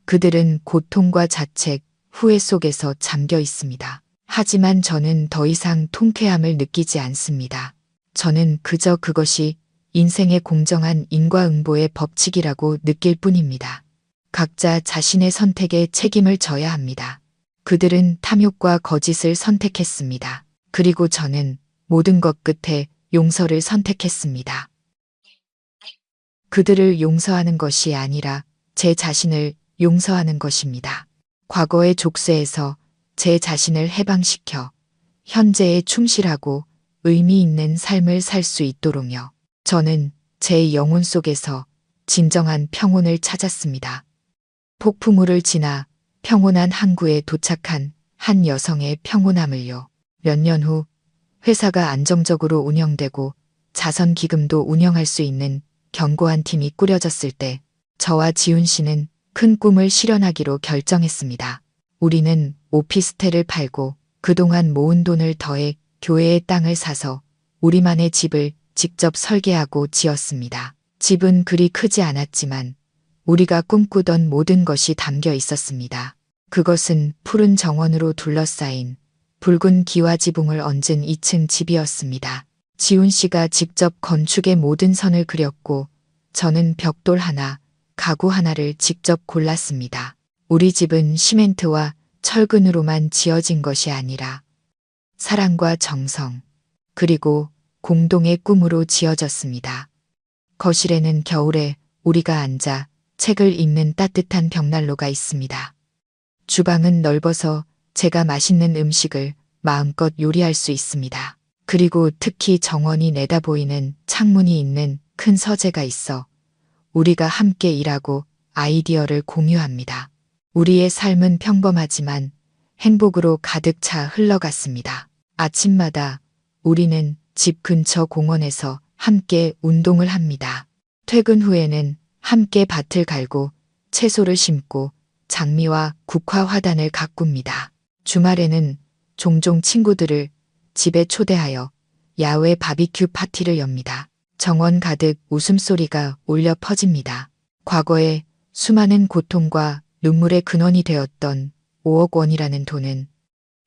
그들은 고통과 자책, 후회 속에서 잠겨 있습니다. 하지만 저는 더 이상 통쾌함을 느끼지 않습니다. 저는 그저 그것이 인생의 공정한 인과응보의 법칙이라고 느낄 뿐입니다. 각자 자신의 선택에 책임을 져야 합니다. 그들은 탐욕과 거짓을 선택했습니다. 그리고 저는 모든 것 끝에 용서를 선택했습니다. 그들을 용서하는 것이 아니라 제 자신을 용서하는 것입니다. 과거의 족쇄에서 제 자신을 해방시켜 현재에 충실하고 의미 있는 삶을 살 수 있도록요. 저는 제 영혼 속에서 진정한 평온을 찾았습니다. 폭풍우를 지나 평온한 항구에 도착한 한 여성의 평온함을요. 몇 년 후 회사가 안정적으로 운영되고 자선 기금도 운영할 수 있는 견고한 팀이 꾸려졌을 때 저와 지훈 씨는 큰 꿈을 실현하기로 결정했습니다. 우리는 오피스텔을 팔고 그동안 모은 돈을 더해 교회의 땅을 사서 우리만의 집을 직접 설계하고 지었습니다. 집은 그리 크지 않았지만 우리가 꿈꾸던 모든 것이 담겨 있었습니다. 그것은 푸른 정원으로 둘러싸인 붉은 기와지붕을 얹은 2층 집이었습니다. 지훈 씨가 직접 건축의 모든 선을 그렸고 저는 벽돌 하나, 가구 하나를 직접 골랐습니다. 우리 집은 시멘트와 철근으로만 지어진 것이 아니라 사랑과 정성, 그리고 공동의 꿈으로 지어졌습니다. 거실에는 겨울에 우리가 앉아 책을 읽는 따뜻한 벽난로가 있습니다. 주방은 넓어서 제가 맛있는 음식을 마음껏 요리할 수 있습니다. 그리고 특히 정원이 내다보이는 창문이 있는 큰 서재가 있어 우리가 함께 일하고 아이디어를 공유합니다. 우리의 삶은 평범하지만 행복으로 가득 차 흘러갔습니다. 아침마다 우리는 집 근처 공원에서 함께 운동을 합니다. 퇴근 후에는 함께 밭을 갈고 채소를 심고 장미와 국화 화단을 가꿉니다. 주말에는 종종 친구들을 집에 초대하여 야외 바비큐 파티를 엽니다. 정원 가득 웃음소리가 울려 퍼집니다. 과거에 수많은 고통과 눈물의 근원이 되었던 5억 원이라는 돈은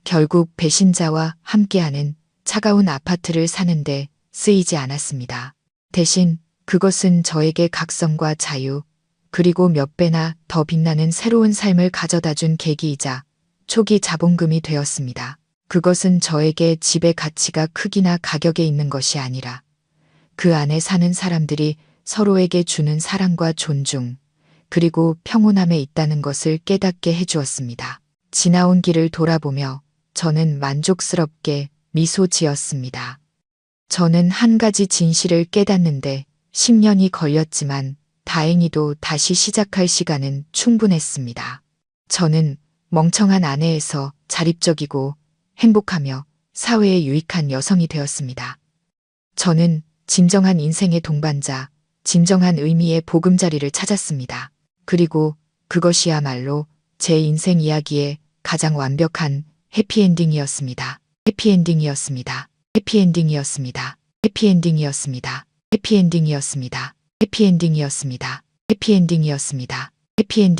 결국 배신자와 함께하는 차가운 아파트를 사는데 쓰이지 않았습니다. 대신 그것은 저에게 각성과 자유, 그리고 몇 배나 더 빛나는 새로운 삶을 가져다 준 계기이자 초기 자본금이 되었습니다. 그것은 저에게 집의 가치가 크기나 가격에 있는 것이 아니라 그 안에 사는 사람들이 서로에게 주는 사랑과 존중, 그리고 평온함에 있다는 것을 깨닫게 해주었습니다. 지나온 길을 돌아보며 저는 만족스럽게 미소 지었습니다. 저는 한 가지 진실을 깨닫는데 10년이 걸렸지만 다행히도 다시 시작할 시간은 충분했습니다. 저는 멍청한 아내에서 자립적이고 행복하며 사회에 유익한 여성이 되었습니다. 저는 진정한 인생의 동반자, 진정한 의미의 보금자리를 찾았습니다. 그리고 그것이야말로 제 인생 이야기의 가장 완벽한 해피엔딩이었습니다. 해피엔딩이었습니다. 해피엔딩이었습니다. 해피엔딩이었습니다. 해피엔딩이었습니다. 해피엔딩이었습니다. 해피엔딩이었습니다. 해피엔딩